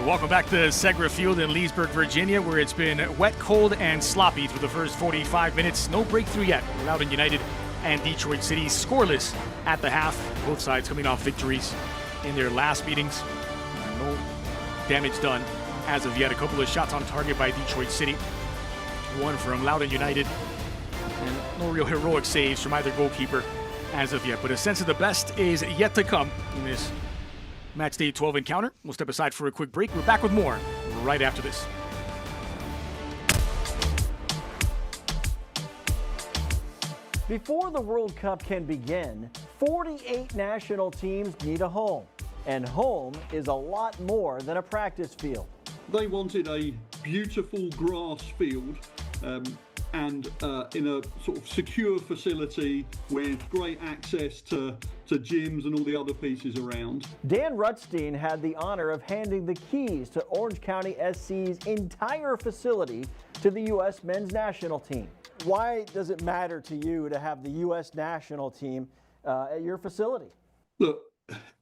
Speaker 1: Welcome back to Segra Field in Leesburg, Virginia, where it's been wet, cold, and sloppy through the first 45 minutes. No breakthrough yet. Loudoun United and Detroit City scoreless at the half. Both sides coming off victories in their last meetings. No damage done as of yet. A couple of shots on target by Detroit City. One from Loudoun United, and no real heroic saves from either goalkeeper as of yet. But a sense of the best is yet to come in this match day 12 encounter. We'll step aside for a quick break. We're back with more right after this.
Speaker 6: Before the World Cup can begin, 48 national teams need a home. And home is a lot more than a practice field.
Speaker 7: They wanted a beautiful grass field and in a sort of secure facility with great access to gyms and all the other pieces around.
Speaker 6: Dan Rutstein had the honor of handing the keys to Orange County SC's entire facility to the U.S. men's national team. Why does it matter to you to have the U.S. national team at your facility?
Speaker 7: Look,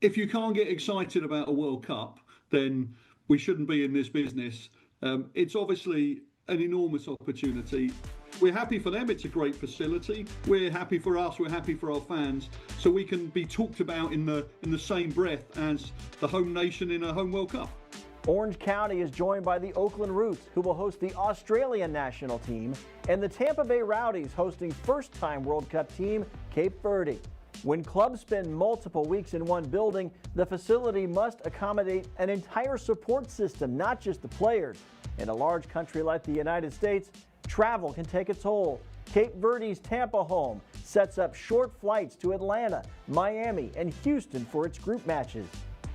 Speaker 7: if you can't get excited about a World Cup, then we shouldn't be in this business. It's obviously an enormous opportunity. We're happy for them, it's a great facility. We're happy for us, we're happy for our fans, so we can be talked about in the same breath as the home nation in a home World Cup.
Speaker 6: Orange County is joined by the Oakland Roots, who will host the Australian national team, and the Tampa Bay Rowdies hosting first-time World Cup team Cape Verde. When clubs spend multiple weeks in one building, the facility must accommodate an entire support system, not just the players. In a large country like the United States, travel can take a toll. Cape Verde's Tampa home sets up short flights to Atlanta, Miami, and Houston for its group matches.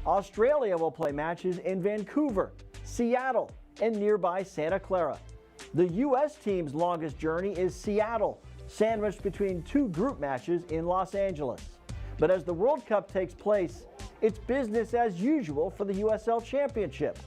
Speaker 6: Australia will play matches in Vancouver, Seattle, and nearby Santa Clara. The U.S. team's longest journey is Seattle, sandwiched between two group matches in Los Angeles. But as the World Cup takes place, it's business as usual for the USL Championship.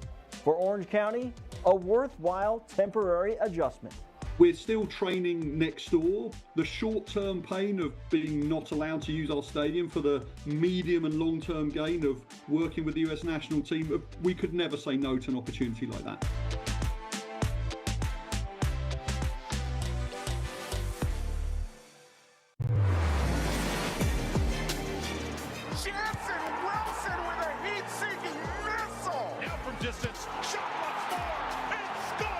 Speaker 6: For Orange County, a worthwhile temporary adjustment.
Speaker 7: We're still training next door. The short-term pain of being not allowed to use our stadium for the medium and long-term gain of working with the US national team, we could never say no to an opportunity like that.
Speaker 5: Wilson with a heat-seeking missile. Now from distance, shot once more, and score!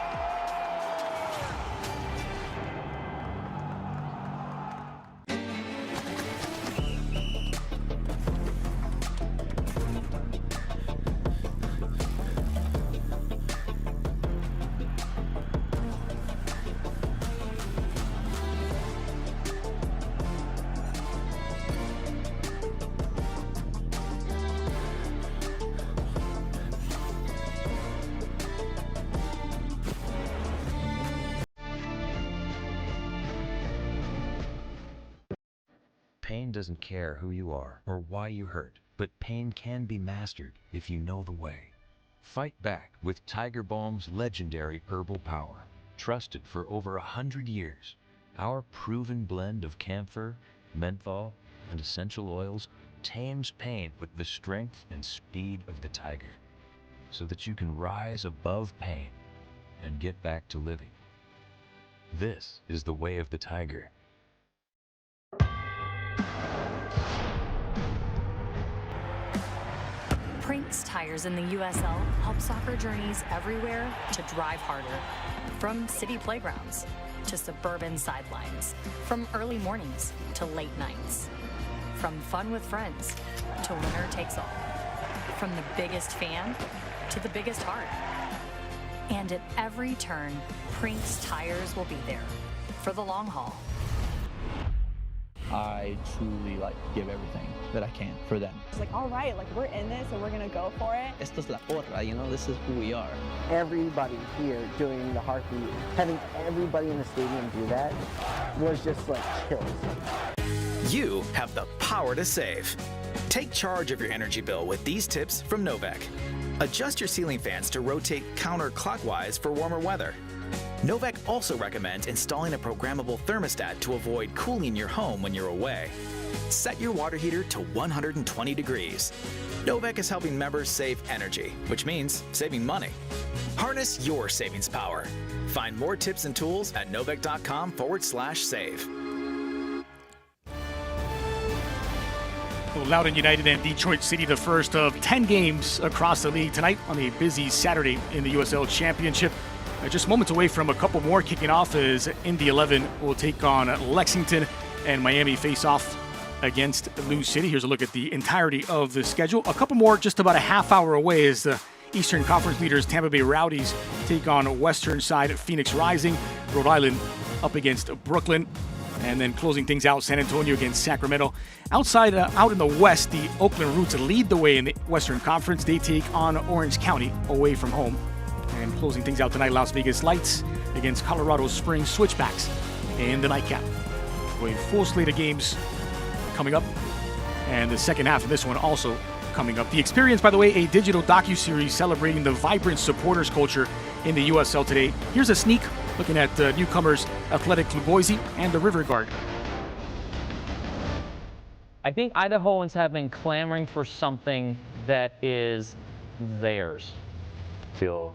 Speaker 8: Pain doesn't care who you are or why you hurt, but pain can be mastered if you know the way. Fight back with Tiger Balm's legendary herbal power. Trusted for over 100 years, our proven blend of camphor, menthol, and essential oils tames pain with the strength and speed of the tiger, so that you can rise above pain and get back to living. This is the way of the tiger.
Speaker 9: Prinks tires in the USL help soccer journeys everywhere to drive harder. From city playgrounds to suburban sidelines, from early mornings to late nights, from fun with friends to winner takes all, from the biggest fan to the biggest heart. And at every turn, Prinks tires will be there for the long haul.
Speaker 10: I truly give everything that I can for them.
Speaker 11: It's like, all right, we're in this and we're gonna go for it.
Speaker 10: Esto es la porra, this is who we are.
Speaker 6: Everybody here doing the heartbeat, having everybody in the stadium do that was just kills.
Speaker 4: You have the power to save. Take charge of your energy bill with these tips from Novec. Adjust your ceiling fans to rotate counterclockwise for warmer weather. Novec also recommends installing a programmable thermostat to avoid cooling your home when you're away. Set your water heater to 120 degrees. Novec is helping members save energy, which means saving money. Harness your savings power. Find more tips and tools at novec.com/save.
Speaker 1: Loudoun United and Detroit City, the first of 10 games across the league tonight on a busy Saturday in the USL Championship. Just moments away from a couple more kicking off as Indy 11 will take on Lexington and Miami face off against Lou City. Here's a look at the entirety of the schedule. A couple more just about a half hour away as the Eastern Conference leaders Tampa Bay Rowdies take on Western side Phoenix Rising. Rhode Island up against Brooklyn. And then closing things out, San Antonio against Sacramento. Outside, out in the West, the Oakland Roots lead the way in the Western Conference. They take on Orange County away from home. And closing things out tonight, Las Vegas Lights against Colorado Springs Switchbacks in the nightcap. A full slate of games coming up. And the second half of this one also coming up. The Experience, by the way, a digital docuseries celebrating the vibrant supporters culture in the USL today. Here's a sneak looking at newcomers Athletic Club Boise and the River Guard.
Speaker 12: I think Idahoans have been clamoring for something that is theirs.
Speaker 13: Feel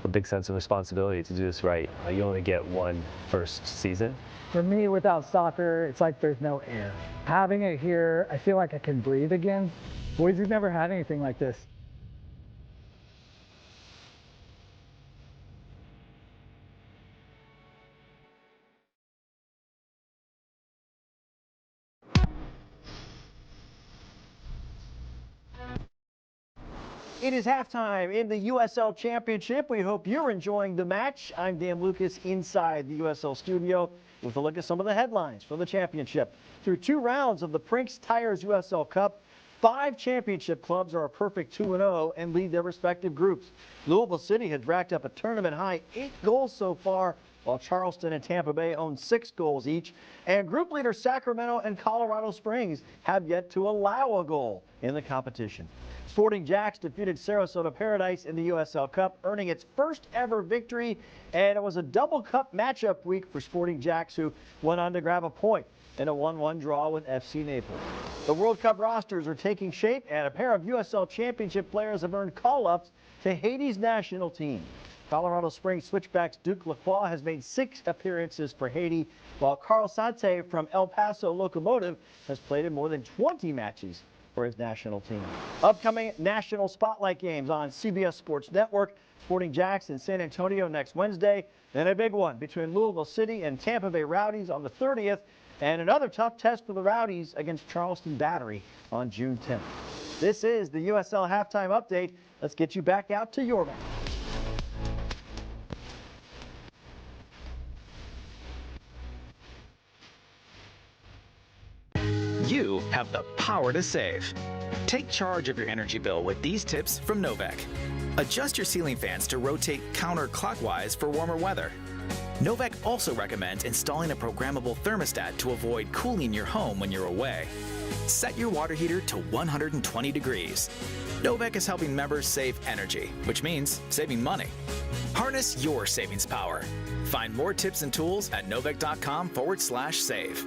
Speaker 13: a big sense of responsibility to do this right. You only get one first season.
Speaker 14: For me, without soccer, it's like there's no air. Having it here, I feel like I can breathe again. Boise's never had anything like this.
Speaker 6: It is halftime in the USL Championship. We hope you're enjoying the match. I'm Dan Lucas inside the USL studio with a look at some of the headlines for the championship. Through 2 rounds of the Prinks Tires USL Cup, 5 championship clubs are a perfect 2-0 and lead their respective groups. Louisville City has racked up a tournament-high 8 goals so far, while Charleston and Tampa Bay own 6 goals each. And group leader Sacramento and Colorado Springs have yet to allow a goal in the competition. Sporting Jacks defeated Sarasota Paradise in the USL Cup, earning its first ever victory, and it was a double cup matchup week for Sporting Jacks, who went on to grab a point in a 1-1 draw with FC Naples. The World Cup rosters are taking shape, and a pair of USL Championship players have earned call-ups to Haiti's national team. Colorado Springs Switchbacks Duke Lacroix has made 6 appearances for Haiti, while Carl Sante from El Paso Locomotive has played in more than 20 matches for his national team. Upcoming national spotlight games on CBS Sports Network. Sporting Jacks in San Antonio next Wednesday. Then a big one between Louisville City and Tampa Bay Rowdies on the 30th. And another tough test for the Rowdies against Charleston Battery on June 10th. This is the USL Halftime Update. Let's get you back out to your match.
Speaker 4: You have the power to save. Take charge of your energy bill with these tips from Novec. Adjust your ceiling fans to rotate counterclockwise for warmer weather. Novec also recommends installing a programmable thermostat to avoid cooling your home when you're away. Set your water heater to 120 degrees. Novec is helping members save energy, which means saving money. Harness your savings power. Find more tips and tools at novec.com/save.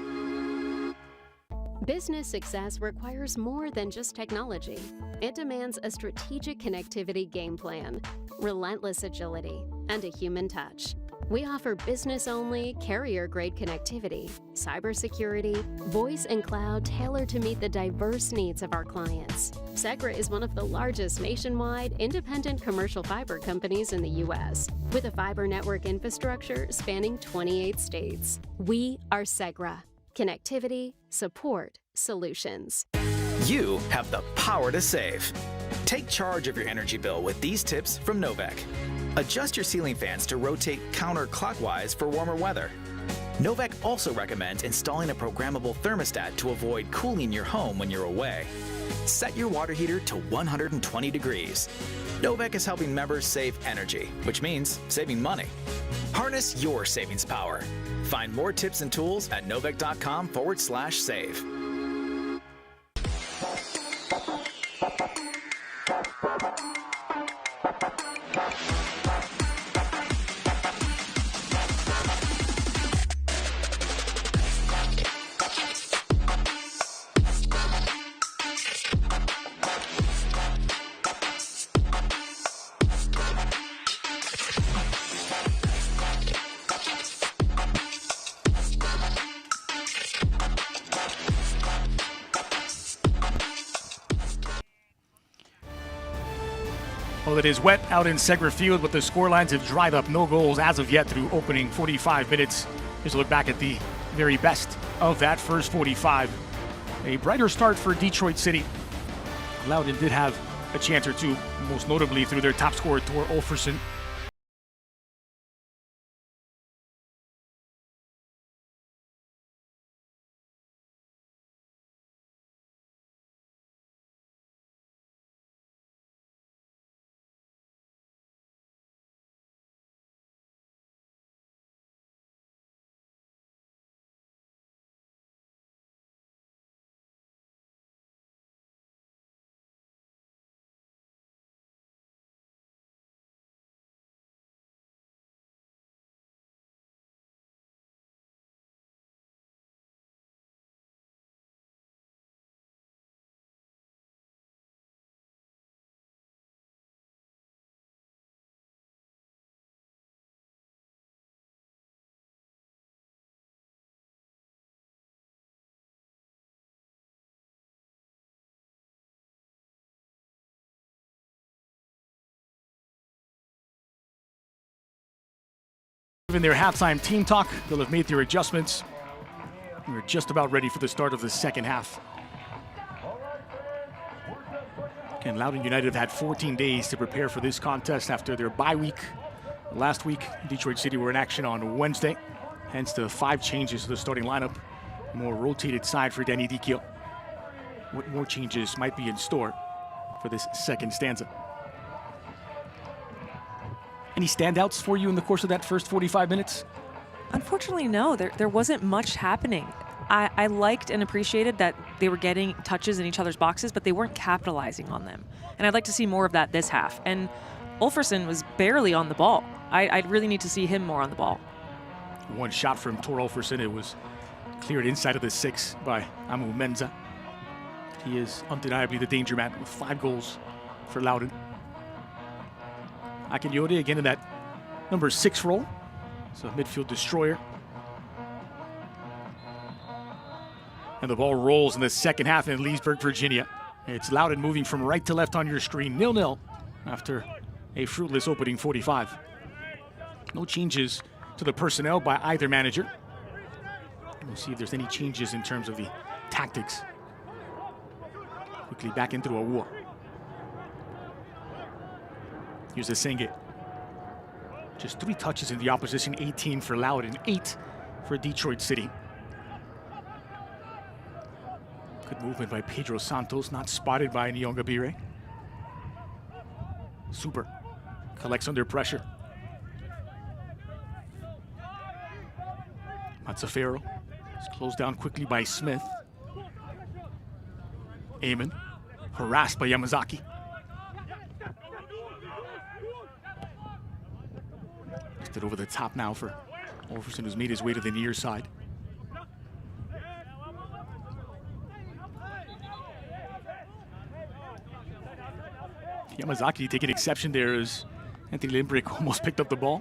Speaker 3: Business success requires more than just technology. It demands a strategic connectivity game plan, relentless agility, and a human touch. We offer business-only, carrier-grade connectivity, cybersecurity, voice and cloud tailored to meet the diverse needs of our clients. Segra is one of the largest nationwide independent commercial fiber companies in the U.S., with a fiber network infrastructure spanning 28 states. We are Segra. Connectivity, support, solutions.
Speaker 4: You have the power to save. Take charge of your energy bill with these tips from Novec. Adjust your ceiling fans to rotate counterclockwise for warmer weather. Novec also recommends installing a programmable thermostat to avoid cooling your home when you're away. Set your water heater to 120 degrees. Novec is helping members save energy, which means saving money. Harness your savings power. Find more tips and tools at novec.com/save.
Speaker 1: Well, it is wet out in Segra Field, but the scorelines have dried up. No goals as of yet through opening 45 minutes. Here's a look back at the very best of that first 45. A brighter start for Detroit City. Loudoun did have a chance or two, most notably through their top scorer, Tor Olfersen. In their halftime team talk, they'll have made their adjustments. We're just about ready for the start of the second half. And Loudoun United have had 14 days to prepare for this contest after their bye week. Last week, Detroit City were in action on Wednesday, hence the 5 changes to the starting lineup. A more rotated side for Danny Dikio. What more changes might be in store for this second stanza? Any standouts for you in the course of that first 45 minutes?
Speaker 2: Unfortunately, no. There wasn't much happening. I liked and appreciated that they were getting touches in each other's boxes, but they weren't capitalizing on them. And I'd like to see more of that this half. And Olfersen was barely on the ball. I'd really need to see him more on the ball.
Speaker 1: One shot from Tor Olfersen. It was cleared inside of the 6 by Amu Menza. He is undeniably the danger man with 5 goals for Loudoun. Akinyode again in that number 6 role. So midfield destroyer. And the ball rolls in the second half in Leesburg, Virginia. It's Loudoun moving from right to left on your screen. 0-0 after a fruitless opening 45. No changes to the personnel by either manager. We'll see if there's any changes in terms of the tactics. Quickly back into a war. Here's Asenge. Just 3 touches in the opposition, 18 for Loudoun, 8 for Detroit City. Good movement by Pedro Santos, not spotted by Nyongabire. Super collects under pressure. Mazzafero is closed down quickly by Smith. Eamon harassed by Yamazaki. It over the top now for Olfersen, who's made his way to the near side. Yamazaki taking exception there as Anthony Limbrick almost picked up the ball.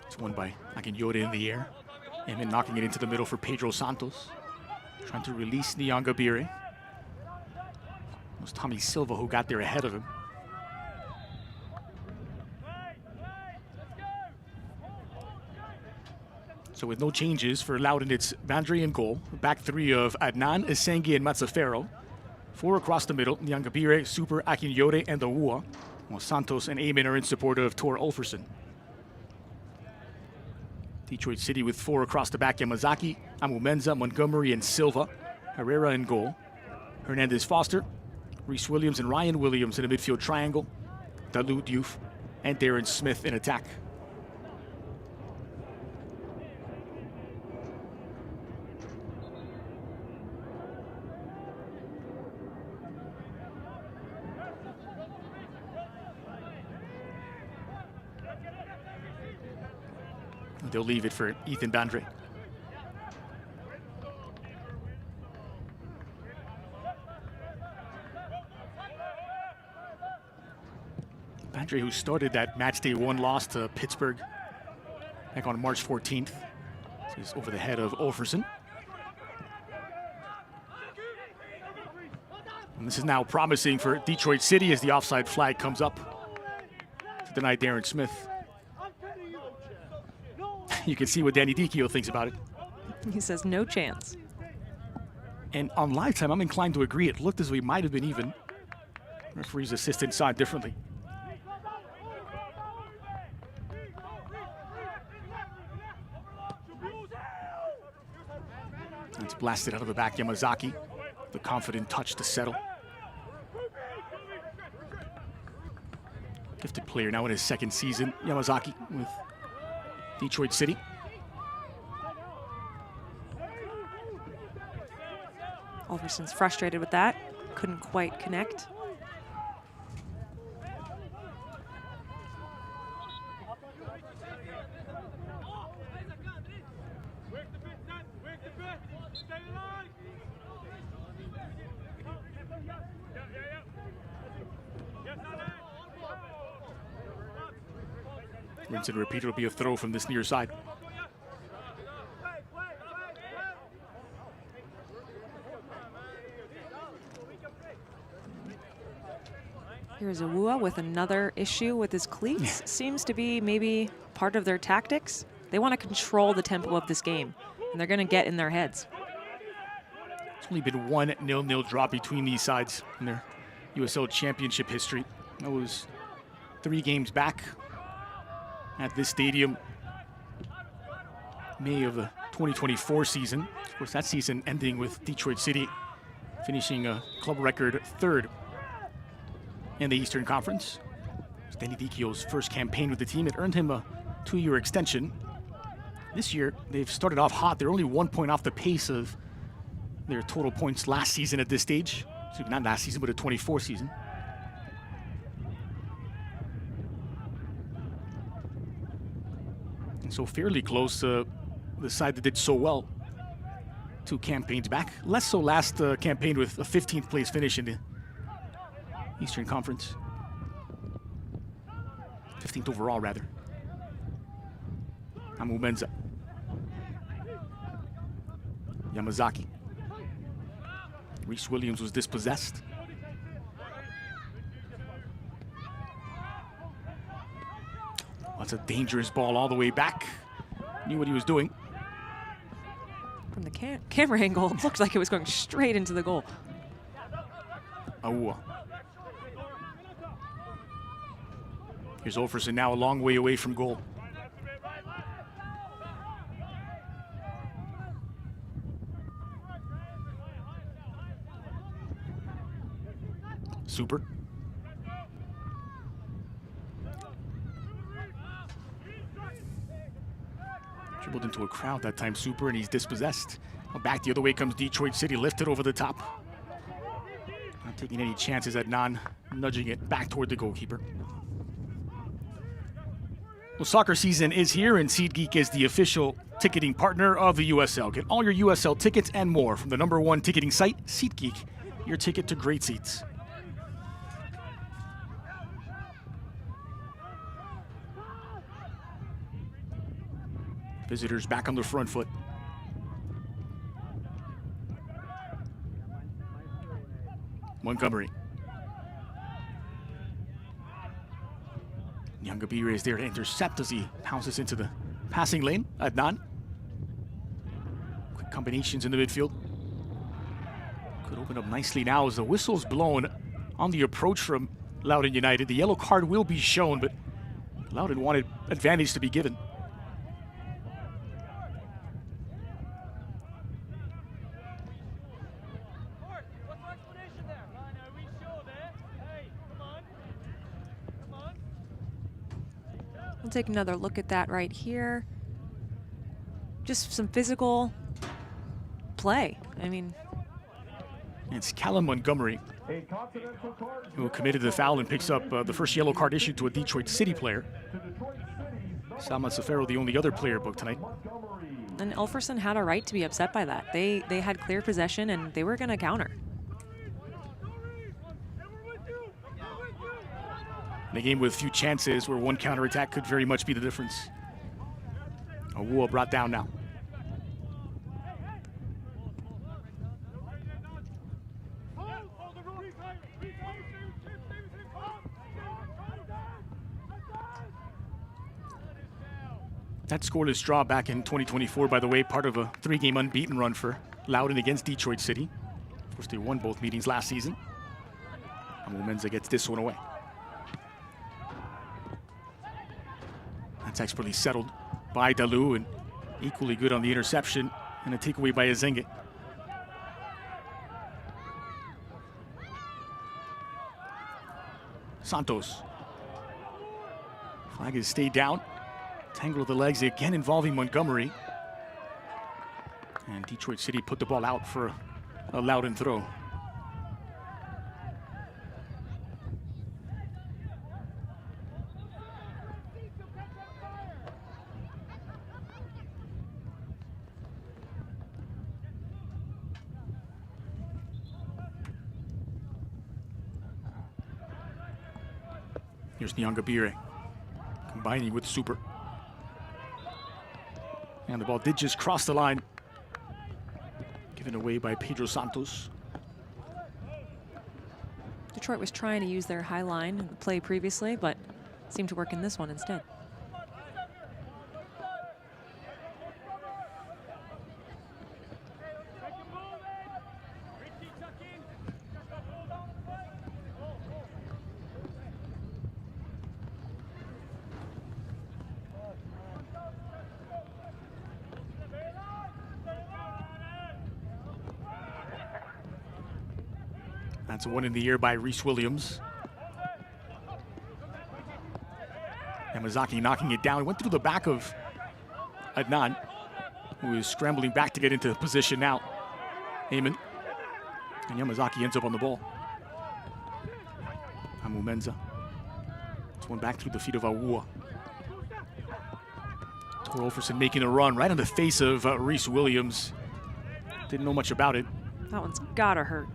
Speaker 1: It's won by Akinyode in the air. And then knocking it into the middle for Pedro Santos. Trying to release Nyongabire. It was Tommy Silva who got there ahead of him. So with no changes for Loudoun, it's Bandry in goal. Back 3 of Adnan, Asenge, and Mazzafero. 4 across the middle, Nyongabire, Super, Akinyode, and Awua. While Santos and Eamon are in support of Tor Olfersen. Detroit City with 4 across the back, Yamazaki, Amu Menza, Montgomery, and Silva. Herrera in goal. Hernandez Foster, Reese Williams, and Ryan Williams in a midfield triangle. Dalut Diouf and Darren Smith in attack. They'll leave it for Ethan Bandry. Bandry, who started that matchday 1 loss to Pittsburgh back on March 14th. This is over the head of Olferson. And this is now promising for Detroit City as the offside flag comes up to deny Darren Smith. You can see what Danny Dicchio thinks about it.
Speaker 2: He says no chance.
Speaker 1: And on live time, I'm inclined to agree. It looked as though he might have been even. Referee's assistant saw it differently. It's blasted out of the back, Yamazaki. The confident touch to settle. Gifted player now in his second season, Yamazaki with Detroit City.
Speaker 2: Olferson's frustrated with that. Couldn't quite connect.
Speaker 1: Rinse and repeat, it'll be a throw from this near side.
Speaker 2: Here's Awua with another issue with his cleats. Seems to be maybe part of their tactics. They want to control the tempo of this game, and they're going to get in their heads.
Speaker 1: It's only been one 0-0 draw between these sides in their USL Championship history. That was 3 games back at this stadium, May of the 2024 season. Of course, that season ending with Detroit City finishing a club record 3rd in the Eastern Conference. It's Danny Dicchio's first campaign with the team. It earned him a 2-year extension. This year, they've started off hot. They're only 1 point off the pace of their total points last season at this stage. So not last season, but a 24 season. And so fairly close to the side that did so well 2 campaigns back. Less so last campaign with a 15th place finish in the Eastern Conference. 15th overall, rather. Amu Menza. Yamazaki. Reese Williams was dispossessed. That's a dangerous ball all the way back. Knew what he was doing.
Speaker 2: From the camera angle, it looked like it was going straight into the goal.
Speaker 1: Awua. Here's Olferson now a long way away from goal. Super. Dribbled into a crowd that time, Super, and he's dispossessed. Well, back the other way comes Detroit City, lifted over the top. Not taking any chances at nudging it back toward the goalkeeper. Well, soccer season is here, and SeatGeek is the official ticketing partner of the USL. Get all your USL tickets and more from the #1 ticketing site, SeatGeek, your ticket to great seats. Visitors back on the front foot. Montgomery. Nyangabire is there to intercept as he pounces into the passing lane. Adnan. Quick combinations in the midfield. Could open up nicely now as the whistle's blown on the approach from Loudoun United. The yellow card will be shown, but Loudoun wanted advantage to be given.
Speaker 2: We'll take another look at that right here. Just some physical play. I mean,
Speaker 1: it's Callum Montgomery who committed the foul and picks up the first yellow card issued to a Detroit City player. Salman Safaro, the only other player booked tonight.
Speaker 2: And Olferson had a right to be upset by that. They had clear possession and they were going to counter.
Speaker 1: In a game with few chances where one counterattack could very much be the difference. Awua brought down now. That scoreless draw back in 2024, by the way, part of a 3-game unbeaten run for Loudoun against Detroit City. Of course, they won both meetings last season. Menza gets this one away. That's expertly settled by Dalu, and equally good on the interception and a takeaway by Azenge. Santos. Flag has stayed down. Tangle of the legs again involving Montgomery. And Detroit City put the ball out for a Loudoun throw. Here's Nyangabire combining with Super. And the ball did just cross the line. Given away by Pedro Santos.
Speaker 2: Detroit was trying to use their high line in the play previously, but seemed to work in this one instead.
Speaker 1: That's a one in the air by Reese Williams. Yamazaki knocking it down. Went through the back of Adnan, who is scrambling back to get into position now. Heyman. And Yamazaki ends up on the ball. Menza. It's one back through the feet of Awua. Tor Olferson making a run right on the face of Reese Williams. Didn't know much about it.
Speaker 2: That one's gotta hurt.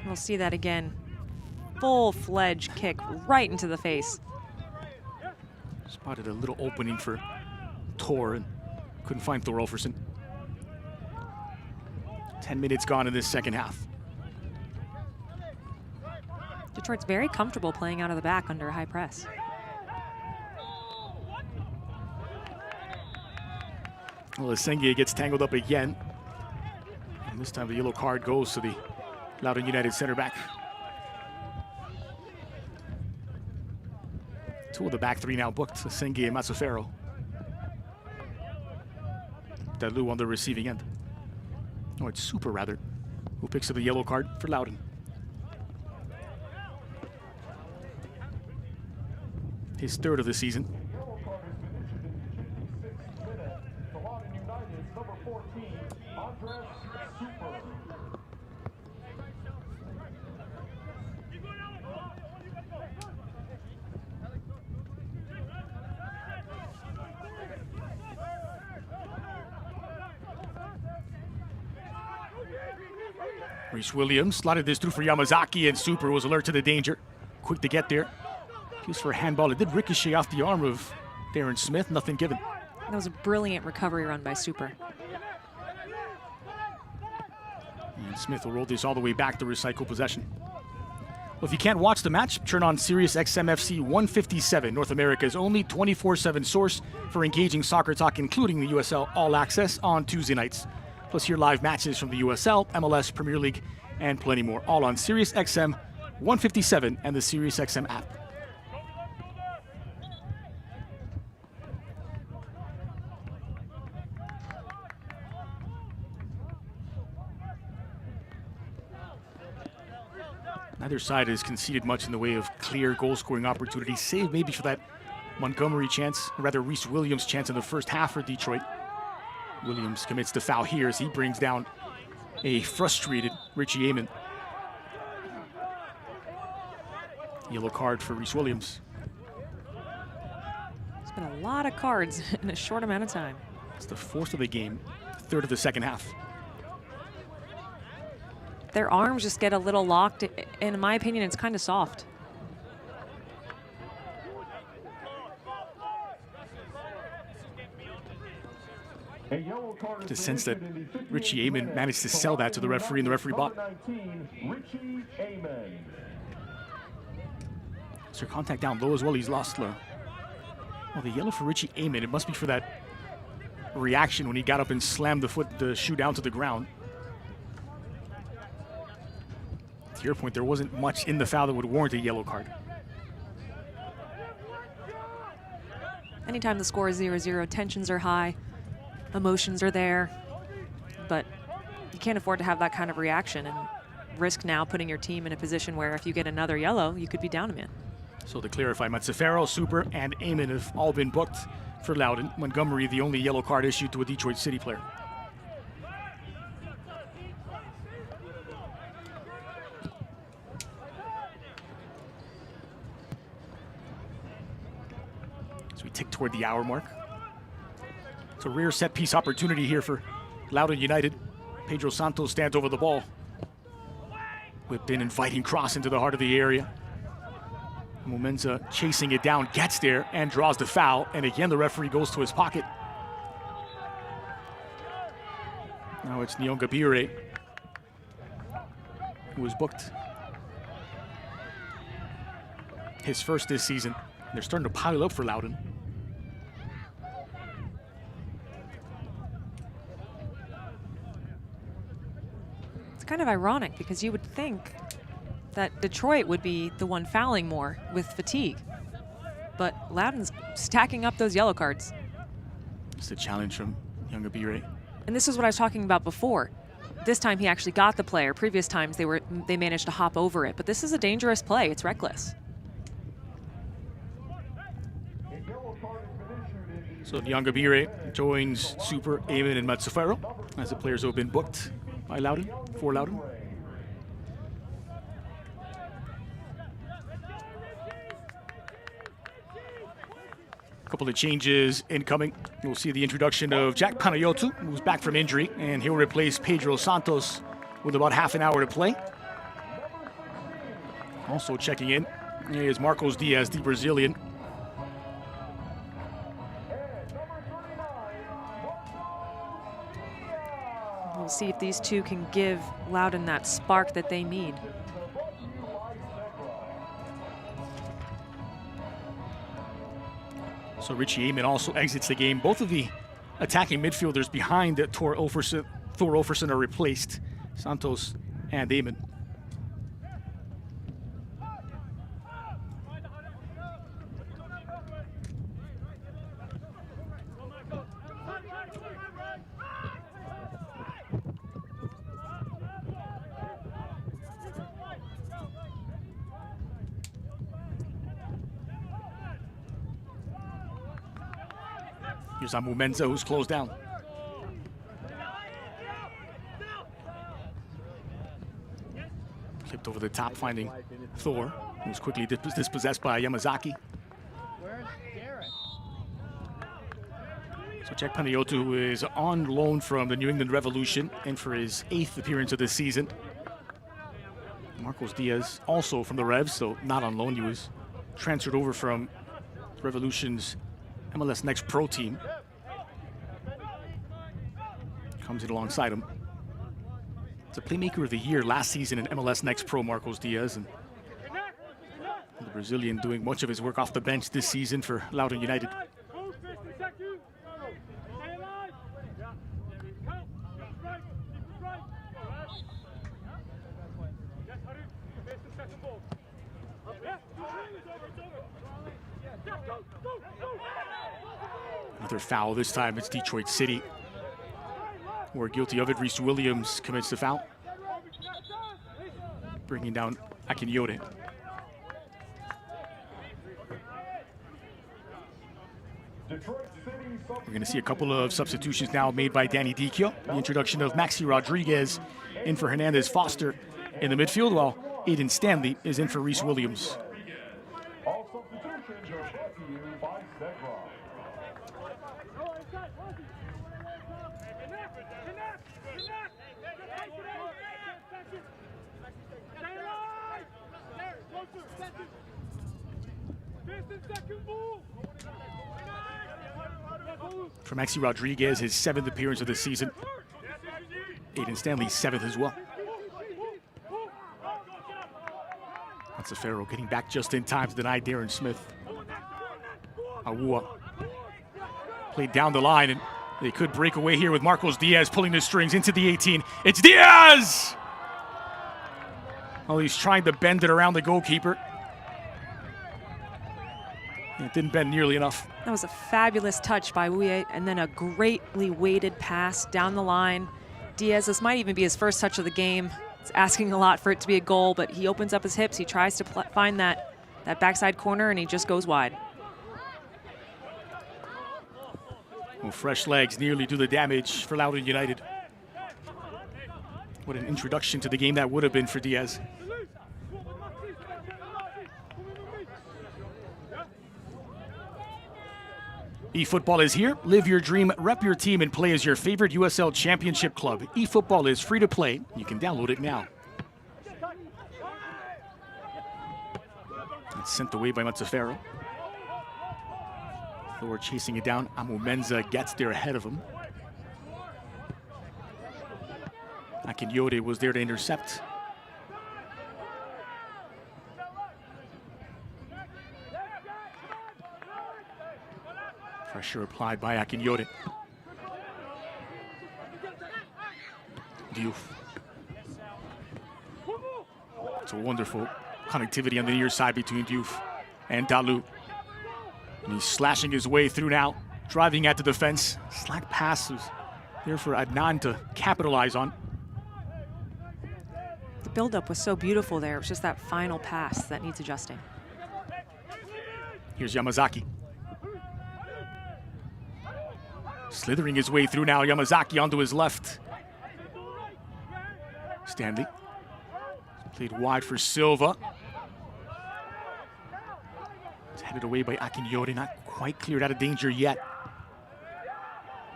Speaker 2: We'll see that again. Full-fledged kick right into the face.
Speaker 1: Spotted a little opening for Tor and couldn't find Thor Olferson. 10 minutes gone in this second half.
Speaker 2: Detroit's very comfortable playing out of the back under high press.
Speaker 1: Well, Azenge gets tangled up again. And this time the yellow card goes to the Loudoun United center back. Two of the back three now booked, Azenge and Mazzaferro. Dalu on the receiving end. Oh, it's Super rather, who picks up the yellow card for Loudoun. His third of the season. Reese Williams slotted this through for Yamazaki, and Super was alert to the danger. Quick to get there. Used for a handball. It did ricochet off the arm of Darren Smith. Nothing given.
Speaker 2: That was a brilliant recovery run by Super.
Speaker 1: And Smith will roll this all the way back to recycle possession. Well, if you can't watch the match, turn on Sirius XM FC 157, North America's only 24/7 source for engaging soccer talk, including the USL All Access on Tuesday nights. Plus hear live matches from the USL, MLS, Premier League, and plenty more. All on Sirius XM 157 and the Sirius XM app. Neither side has conceded much in the way of clear goal-scoring opportunities, save maybe for that Montgomery chance, or rather Reese Williams chance in the first half for Detroit. Williams commits the foul here as he brings down a frustrated Richie Amon. Yellow card for Reese Williams.
Speaker 2: It's been a lot of cards in a short amount of time.
Speaker 1: It's the fourth of the game, third of the second half.
Speaker 2: Their arms just get a little locked, and in my opinion, it's kind of soft.
Speaker 1: The sense that Richie Amon managed to sell that to the referee in the referee box. So contact down low as well. He's lost low. Well, the yellow for Richie Amon, it must be for that reaction when he got up and slammed the shoe down to the ground. To your point, there wasn't much in the foul that would warrant a yellow card.
Speaker 2: Anytime the score is 0-0, tensions are high, emotions are there, but you can't afford to have that kind of reaction and risk now putting your team in a position where if you get another yellow, you could be down a man.
Speaker 1: So to clarify, Matsefero, Super, and Amon have all been booked for Loudoun. Montgomery, the only yellow card issued to a Detroit City player. So we tick toward the hour mark. It's a rare set piece opportunity here for Loudoun United. Pedro Santos stands over the ball. Whipped in and fighting cross into the heart of the area. Momenza chasing it down, gets there and draws the foul. And again, the referee goes to his pocket. Now it's Nyongabire who was booked. His first this season. They're starting to pile up for Loudoun.
Speaker 2: It's kind of ironic because you would think that Detroit would be the one fouling more with fatigue. But Loudoun's stacking up those yellow cards.
Speaker 1: It's a challenge from Nyongabire.
Speaker 2: And this is what I was talking about before. This time he actually got the player. Previous times they managed to hop over it. But this is a dangerous play. It's reckless.
Speaker 1: So Nyongabire joins Super, Amon, and Matsefero as the players who have been booked by Loudoun, for Loudoun. A couple of changes incoming. We'll see the introduction of Jack Panayotou, who's back from injury, and he'll replace Pedro Santos with about half an hour to play. Also checking in is Marcos Diaz, the Brazilian.
Speaker 2: We'll see if these two can give Loudoun that spark that they need.
Speaker 1: So Richie Amon also exits the game. Both of the attacking midfielders behind Thor Olferson are replaced, Santos and Amon. Here's Amumenza, who's closed down. Flipped over the top, finding Thor, who's quickly dispossessed by Yamazaki. So Jack Panayotou is on loan from the New England Revolution and for his 8th appearance of this season. Marcos Diaz also from the Revs, so not on loan. He was transferred over from Revolution's MLS Next Pro team. Comes in alongside him. It's a Playmaker of the Year last season in MLS Next Pro, Marcos Diaz. And the Brazilian doing much of his work off the bench this season for Loudoun United. Another foul, this time it's Detroit City. We're guilty of it. Reese Williams commits the foul, bringing down Akinyode. We're going to see a couple of substitutions now made by Danny Dicchio. The introduction of Maxi Rodriguez in for Hernandez Foster in the midfield, while Aiden Stanley is in for Reese Williams. For Maxi Rodriguez, his 7th appearance of the season. Aiden Stanley's 7th as well. That's a Pharaoh getting back just in time to deny Darren Smith. Awua played down the line, and they could break away here with Marcos Diaz pulling the strings into the 18. It's Diaz! Oh, he's trying to bend it around the goalkeeper. It didn't bend nearly enough.
Speaker 2: That was a fabulous touch by Wuye, and then a greatly weighted pass down the line. Diaz, this might even be his first touch of the game. It's asking a lot for it to be a goal, but he opens up his hips. He tries to find that backside corner, and he just goes wide.
Speaker 1: Well, fresh legs nearly do the damage for Loudoun United. What an introduction to the game that would have been for Diaz. eFootball is here. Live your dream, rep your team, and play as your favorite USL Championship club. eFootball is free to play. You can download it now. It's sent away by Matsufero. Thor chasing it down. Amumenza gets there ahead of him. Akinyode was there to intercept. Pressure applied by Akinyode. Diouf. It's a wonderful connectivity on the near side between Diouf and Dalu. And he's slashing his way through now, driving at the defense. Slack pass was there for Adnan to capitalize on.
Speaker 2: The buildup was so beautiful there. It was just that final pass that needs adjusting.
Speaker 1: Here's Yamazaki. Slithering his way through now, Yamazaki onto his left. Stanley. Played wide for Silva. It's headed away by Akinyode, not quite cleared out of danger yet.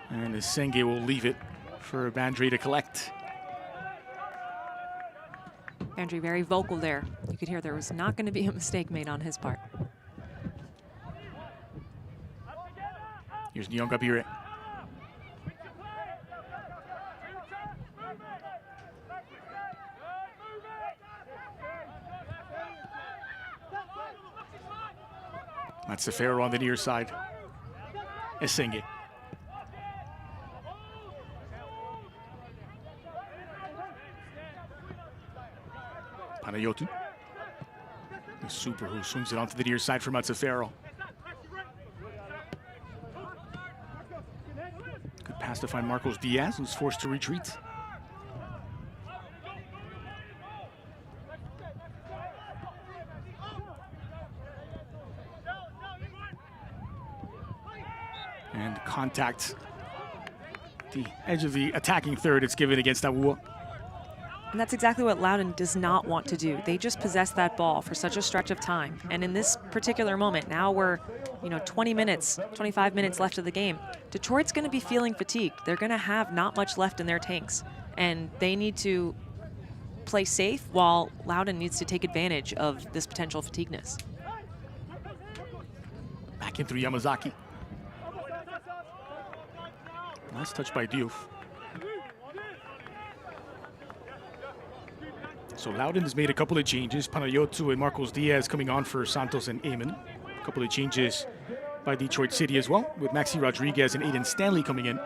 Speaker 1: And Senge will leave it for Bandre to collect.
Speaker 2: Bandre very vocal there. You could hear there was not going to be a mistake made on his part.
Speaker 1: Here's Nyongabire. Matsufero on the near side. Esenge. Panayotu. The super who swings it onto the near side for Matsufero. Good pass to find Marcos Diaz, who's forced to retreat. And contact the edge of the attacking third. It's given against Awua.
Speaker 2: And that's exactly what Loudoun does not want to do. They just possess that ball for such a stretch of time. And in this particular moment, now we're 20 minutes, 25 minutes left of the game. Detroit's going to be feeling fatigued. They're going to have not much left in their tanks. And they need to play safe while Loudoun needs to take advantage of this potential fatigueness.
Speaker 1: Back in through Yamazaki. Nice touch by Diouf. So Loudoun has made a couple of changes. Panayotu and Marcos Diaz coming on for Santos and Eamon. A couple of changes by Detroit City as well, with Maxi Rodriguez and Aiden Stanley coming in.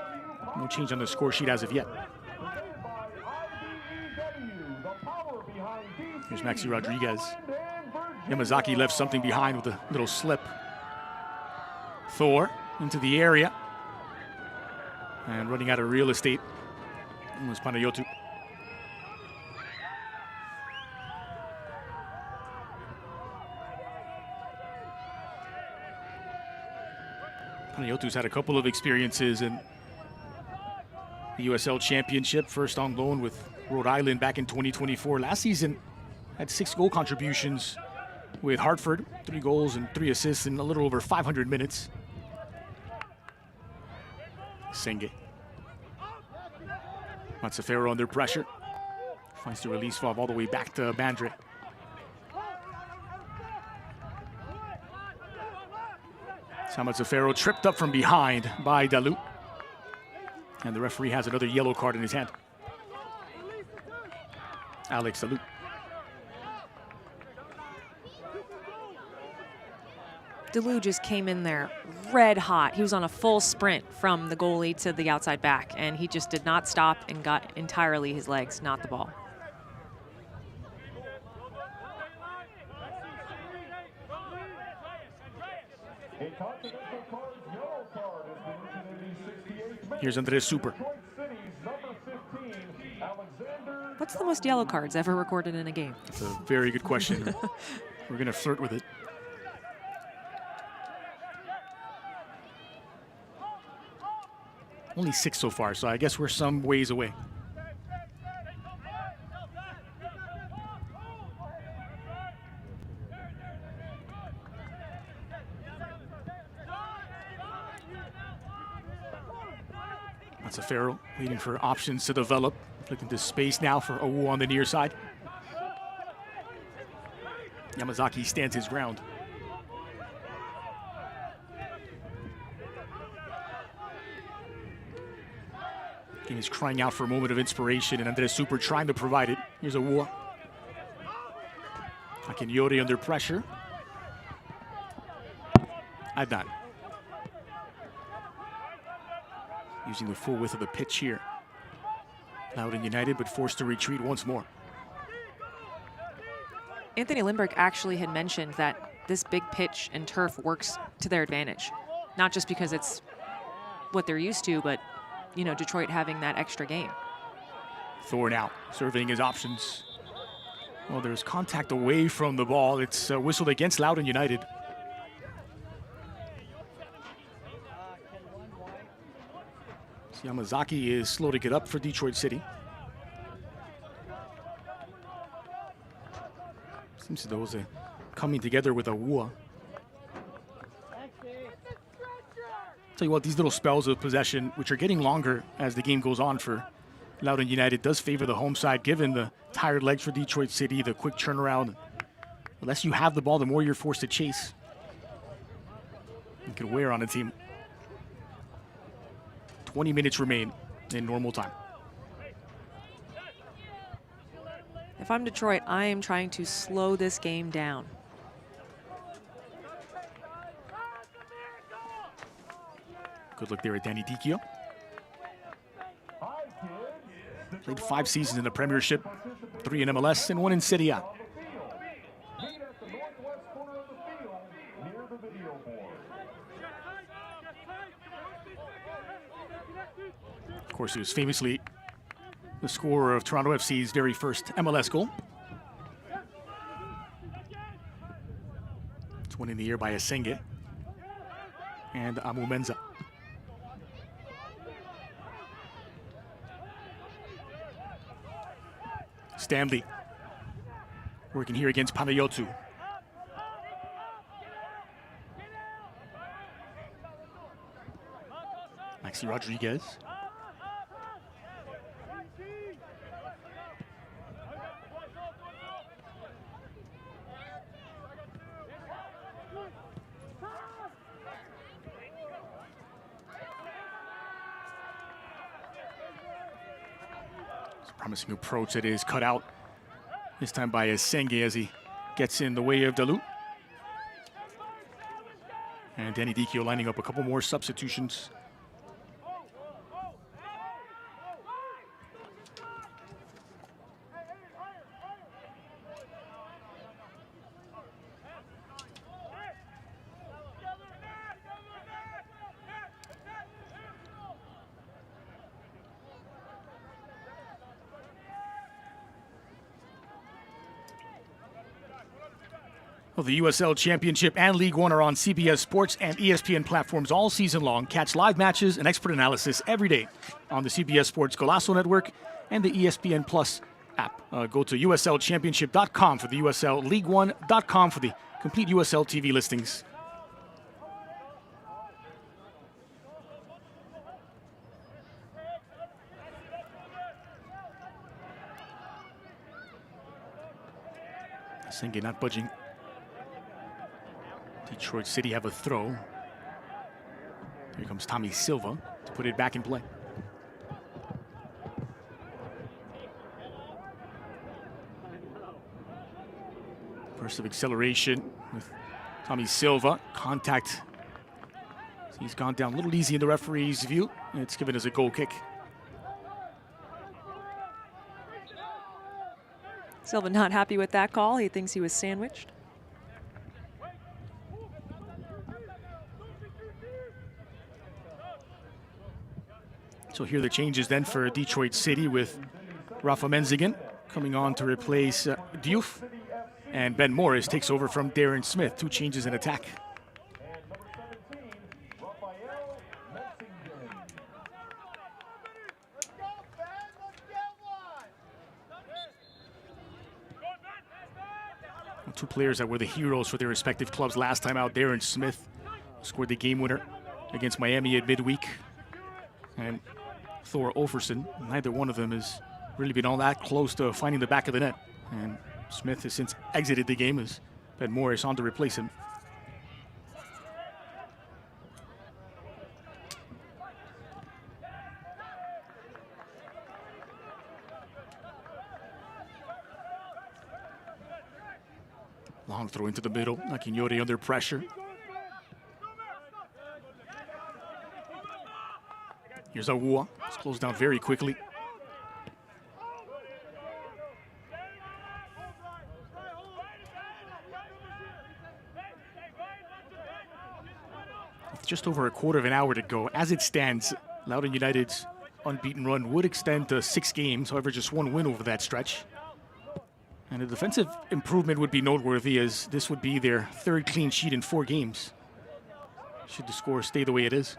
Speaker 1: No change on the score sheet as of yet. Here's Maxi Rodriguez. Yamazaki left something behind with a little slip. Thor into the area. And running out of real estate was Panayotu. Panayotu's had a couple of experiences in the USL Championship, first on loan with Rhode Island back in 2024. Last season, had 6 goal contributions with Hartford, 3 goals and 3 assists in a little over 500 minutes. Senge. Matsufero under pressure. Finds the release valve all the way back to Bandre. Matsufero tripped up from behind by Dalu. And the referee has another yellow card in his hand. Alex Salute.
Speaker 2: DeLu just came in there red hot. He was on a full sprint from the goalie to the outside back, and he just did not stop and got entirely his legs, not the ball.
Speaker 1: Here's Andres Super.
Speaker 2: What's the most yellow cards ever recorded in a game?
Speaker 1: That's a very good question. We're going to flirt with it. Only 6 so far, so I guess we're some ways away. That's a Farrell waiting for options to develop. Looking to space now for Owo on the near side. Yamazaki stands his ground. Game is crying out for a moment of inspiration, and Andres Super trying to provide it. Here's Owo. Akinyori under pressure. Adnan. Using the full width of the pitch here. Loudoun United, but forced to retreat once more.
Speaker 2: Anthony Lindbergh actually had mentioned that this big pitch and turf works to their advantage. Not just because it's what they're used to, but, you know, Detroit having that extra game.
Speaker 1: Thor now surveying his options. Well, there's contact away from the ball. It's whistled against Loudoun United. Yamazaki is slow to get up for Detroit City. Seems as though it was coming together with Awua. Tell you what, these little spells of possession, which are getting longer as the game goes on for Loudoun United, does favor the home side, given the tired legs for Detroit City, the quick turnaround. The less you have the ball, the more you're forced to chase. It can wear on a team. 20 minutes remain in normal time.
Speaker 2: If I'm Detroit, I am trying to slow this game down.
Speaker 1: Good look there at Danny Dicchio. Played 5 seasons in the Premiership, 3 in MLS, and 1 in Serie A. Of course, he was famously the scorer of Toronto FC's very first MLS goal. It's won in the year by Asenge and Amu Menza. Stanley working here against Panayotu. Maxi Rodriguez. Promising approach that is cut out this time by Asenge as he gets in the way of Dalu. And Danny Dicchio lining up a couple more substitutions. Well, the USL Championship and League One are on CBS Sports and ESPN platforms all season long. Catch live matches and expert analysis every day on the CBS Sports Golazo Network and the ESPN Plus app. Go to USLChampionship.com for the USL League One.com for the complete USL TV listings. Asenge not budging. Detroit City have a throw. Here comes Tommy Silva to put it back in play. Burst of acceleration with Tommy Silva. Contact. He's gone down a little easy in the referee's view. And it's given as a goal kick.
Speaker 2: Silva not happy with that call. He thinks he was sandwiched.
Speaker 1: So here are the changes then for Detroit City, with Rafa Menzigan coming on to replace Diouf, and Ben Morris takes over from Darren Smith. 2 changes in attack. Two players that were the heroes for their respective clubs last time out. Darren Smith scored the game winner against Miami at midweek, and Thor Offerson. Neither one of them has really been all that close to finding the back of the net. And Smith has since exited the game as Ben Morris on to replace him. Long throw into the middle. Akinyori under pressure. Here's Awua. It's closed down very quickly. With just over a quarter of an hour to go, as it stands, Loudoun United's unbeaten run would extend to 6 games, however just 1 win over that stretch. And a defensive improvement would be noteworthy, as this would be their 3rd clean sheet in 4 games, should the score stay the way it is.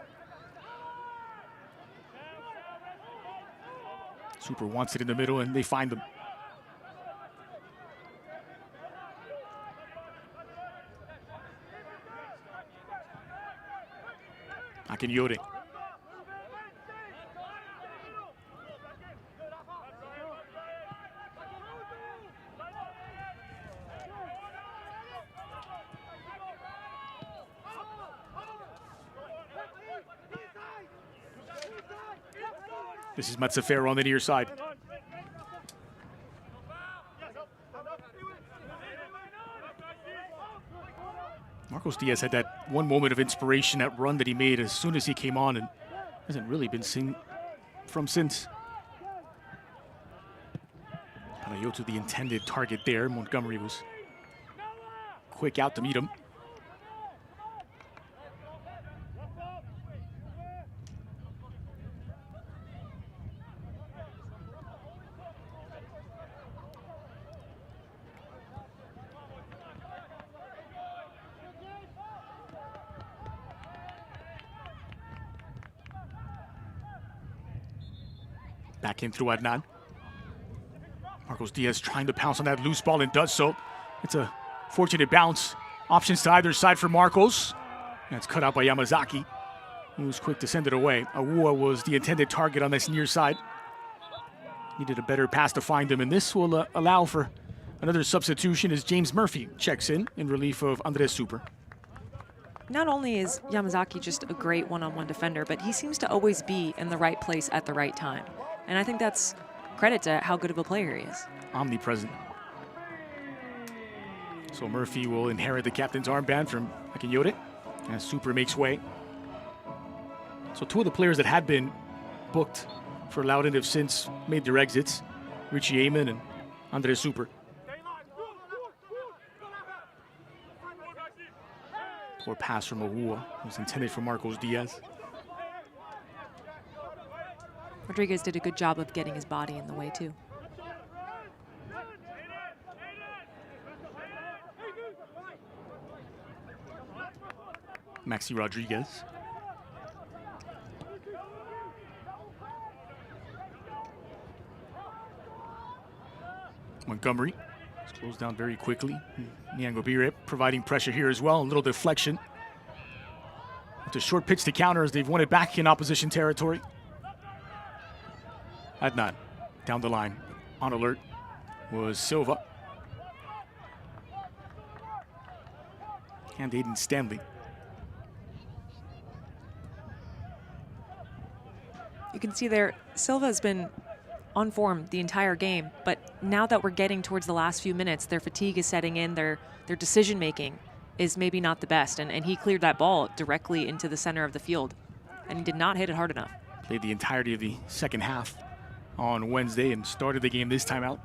Speaker 1: Super wants it in the middle, and they find them. Akinyori. This is Matsafero on the near side. Marcos Diaz had that one moment of inspiration, that run that he made as soon as he came on, and hasn't really been seen from since. Panayotu, the intended target there. Montgomery was quick out to meet him. Back in through Adnan. Marcos Diaz trying to pounce on that loose ball and does so. It's a fortunate bounce. Options to either side for Marcos. That's cut out by Yamazaki, who was quick to send it away. Awua was the intended target on this near side. Needed a better pass to find him, and this will allow for another substitution as James Murphy checks in relief of Andres Super.
Speaker 2: Not only is Yamazaki just a great one-on-one defender, but he seems to always be in the right place at the right time. And I think that's credit to how good of a player he is.
Speaker 1: Omnipresent. So Murphy will inherit the captain's armband from Akinyori as Super makes way. So 2 of the players that had been booked for Loudoun have since made their exits. Richie Amon and Andres Super. Poor pass from Awua. It was intended for Marcos Diaz.
Speaker 2: Rodriguez did a good job of getting his body in the way, too.
Speaker 1: Maxi Rodriguez. Montgomery is closed down very quickly. Nyangobire providing pressure here as well. A little deflection. It's a short pitch to counter as they've won it back in opposition territory. Adnan down the line. On alert was Silva. And Aiden Stanley.
Speaker 2: You can see there, Silva has been on form the entire game, but now that we're getting towards the last few minutes, their fatigue is setting in, their decision making is maybe not the best, and he cleared that ball directly into the center of the field, and he did not hit it hard enough.
Speaker 1: Played the entirety of the second half on Wednesday and started the game this time out.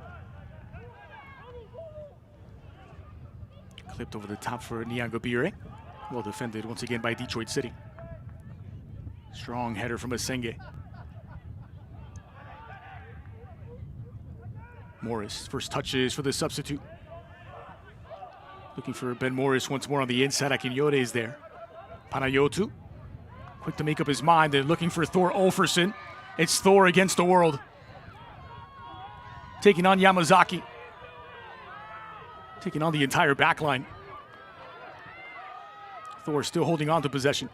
Speaker 1: Clipped over the top for Nyangobire. Well defended once again by Detroit City. Strong header from Asenge. Morris, first touches for the substitute. Looking for Ben Morris once more on the inside. Akinyode is there. Panayotu, quick to make up his mind. They're looking for Thor Olferson. It's Thor against the world. Taking on Yamazaki. Taking on the entire back line. Thor still holding on to possession.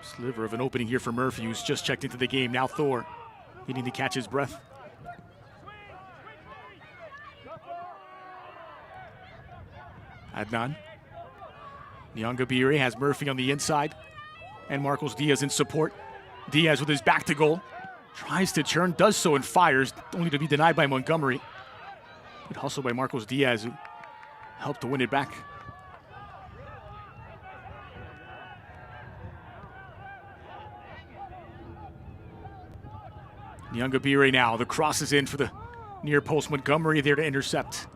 Speaker 1: Sliver of an opening here for Murphy, who's just checked into the game. Now Thor needing to catch his breath. Adnan. Nyangobire has Murphy on the inside. And Marcos Diaz in support. Diaz with his back to goal. Tries to turn, does so and fires, only to be denied by Montgomery. Good hustle by Marcos Diaz, who helped to win it back. Nyangobire now, the cross is in for the near post. Montgomery there to intercept.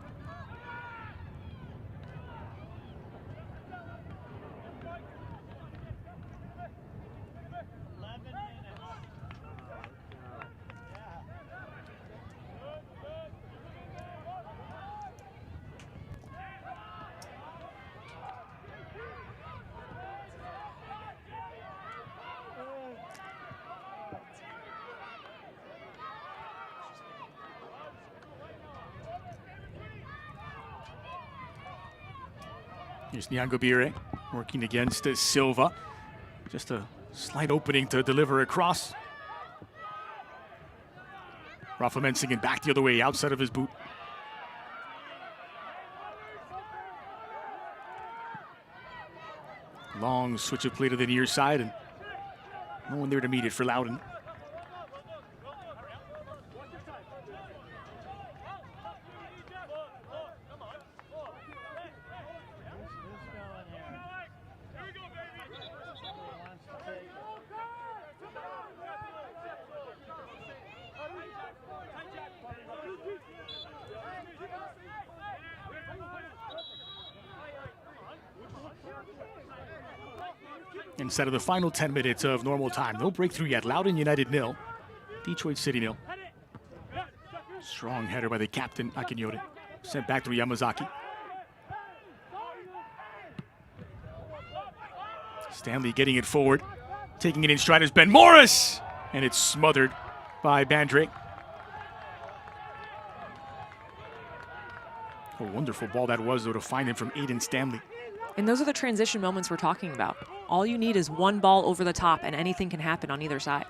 Speaker 1: Here's Nyangobire working against Silva. Just a slight opening to deliver across. Rafa Mensingen back the other way, outside of his boot. Long switch of play to the near side, and no one there to meet it for Loudoun. Inside of the final 10 minutes of normal time. No breakthrough yet. Loudoun United 0. Detroit City 0. Strong header by the captain, Akinyode. Sent back to Yamazaki. Stanley getting it forward. Taking it in stride is Ben Morris! And it's smothered by Bandre. A wonderful ball that was, though, to find him from Aiden Stanley.
Speaker 2: And those are the transition moments we're talking about. All you need is one ball over the top and anything can happen on either side.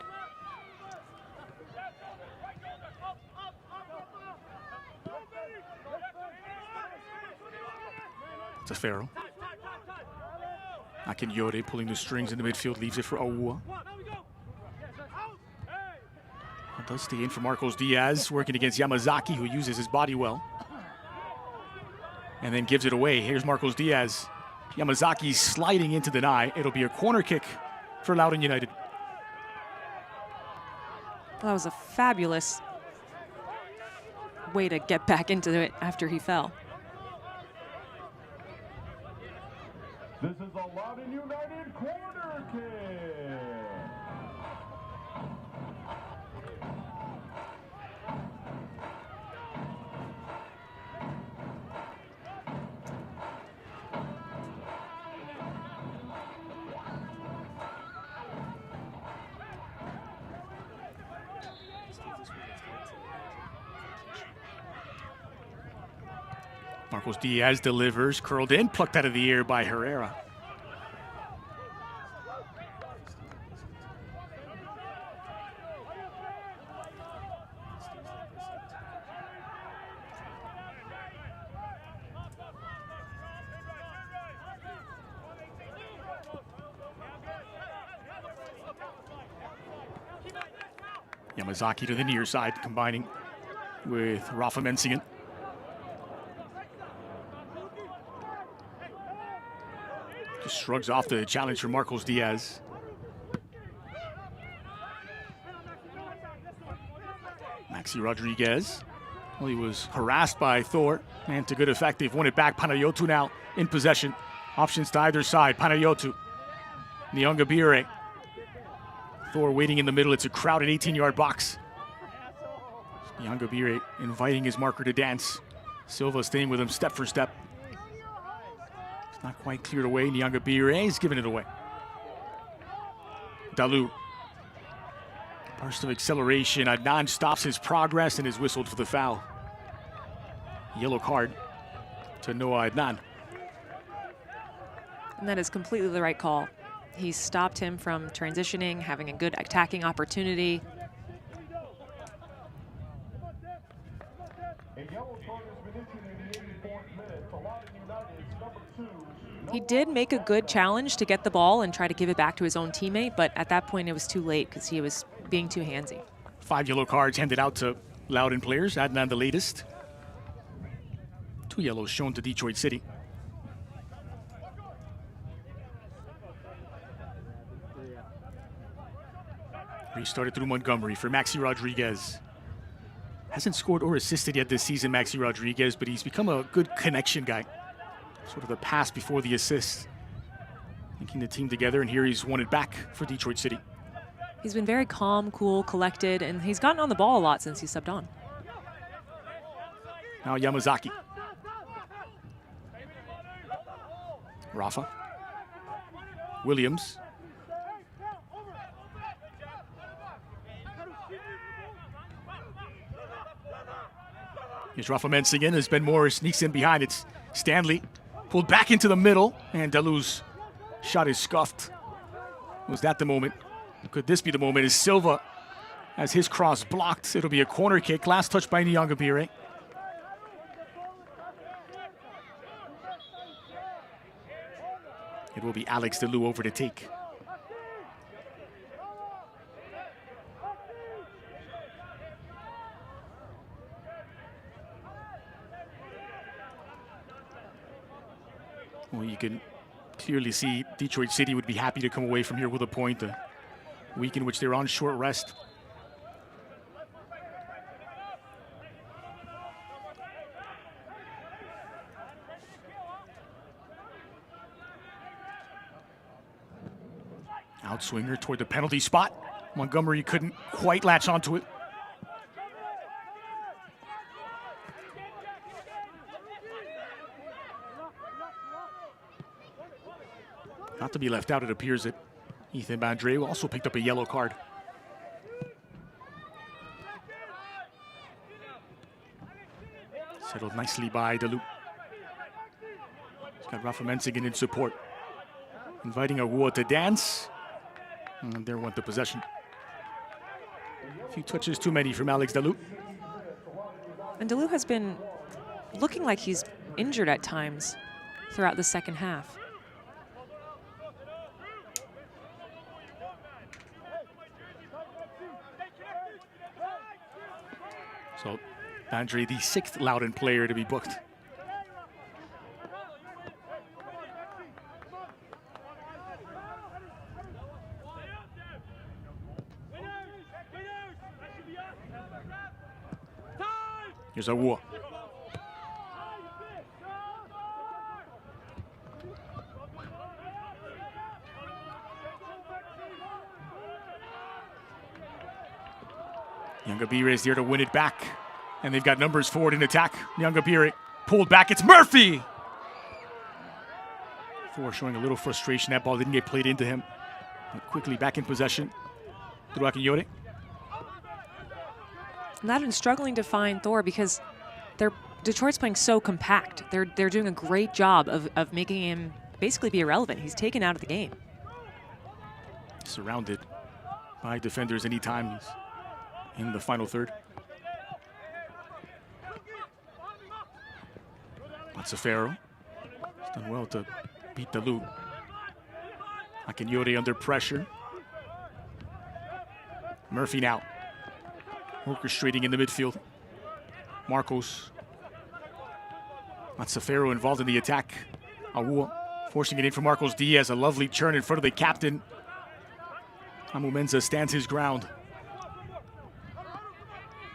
Speaker 1: It's a Pharaoh. Akinyode pulling the strings in the midfield, leaves it for Aua. It does stay in for Marcos Diaz, working against Yamazaki, who uses his body well. And then gives it away. Here's Marcos Diaz. Yamazaki sliding into deny. It'll be a corner kick for Loudoun United.
Speaker 2: That was a fabulous way to get back into it after he fell.
Speaker 5: This is a Loudoun United corner kick.
Speaker 1: Marcos Diaz delivers, curled in, plucked out of the air by Herrera. Yamazaki to the near side, combining with Rafa Mensingen. Just shrugs off the challenge for Marcos Diaz. Maxi Rodriguez. Well, he was harassed by Thor, and to good effect, they've won it back. Panayotou now in possession. Options to either side. Panayotou. Nyongabire. Thor waiting in the middle. It's a crowded 18-yard box. Nyongabire inviting his marker to dance. Silva staying with him step for step. It's not quite cleared away. Nyongabire is giving it away. Dalu. Burst of acceleration. Adnan stops his progress and is whistled for the foul. Yellow card to Noah Adnan.
Speaker 2: And that is completely the right call. He stopped him from transitioning, having a good attacking opportunity. He did make a good challenge to get the ball and try to give it back to his own teammate, but at that point it was too late because he was being too handsy.
Speaker 1: 5 yellow cards handed out to Loudoun players. Adnan the latest. 2 yellows shown to Detroit City. Restarted through Montgomery for Maxi Rodriguez. Hasn't scored or assisted yet this season, Maxi Rodriguez, but he's become a good connection guy. Sort of the pass before the assist. Linking the team together, and here he's won it back for Detroit City.
Speaker 2: He's been very calm, cool, collected, and he's gotten on the ball a lot since he subbed on.
Speaker 1: Now Yamazaki. Rafa. Williams. Here's Rafa Mensingen as Ben Morris sneaks in behind. It's Stanley pulled back into the middle, and Dalu's shot is scuffed. Was that the moment? Could this be the moment? As Silva has his cross blocked. It'll be a corner kick. Last touch by Nyongabire. It will be Alex Dalu over to take. Well, you can clearly see Detroit City would be happy to come away from here with a point. The week in which they're on short rest. Outswinger toward the penalty spot. Montgomery couldn't quite latch onto it. Not to be left out, it appears that Ethan Bandre also picked up a yellow card. Settled nicely by Dalu. He's got Rafa Mensingen in support. Inviting Awua to dance. And there went the possession. A few touches too many from Alex Dalu.
Speaker 2: And Dalu has been looking like he's injured at times throughout the second half.
Speaker 1: So, Andre, the 6th Loudoun player to be booked. Here's Awua. Nyongabire is there to win it back. And they've got numbers forward in attack. Nyongabire pulled back. It's Murphy! Thor showing a little frustration. That ball didn't get played into him. But quickly back in possession. Through Akinyore.
Speaker 2: Loudoun struggling to find Thor because Detroit's playing so compact. They're doing a great job of making him basically be irrelevant. He's taken out of the game.
Speaker 1: Surrounded by defenders anytime he's in the final third. Matsafero. He's done well to beat Dalu. Akinyore under pressure. Murphy now. orchestrating in the midfield. Marcos. Matsafero involved in the attack. Awua forcing it in for Marcos Diaz. A lovely turn in front of the captain. Amu Menza stands his ground.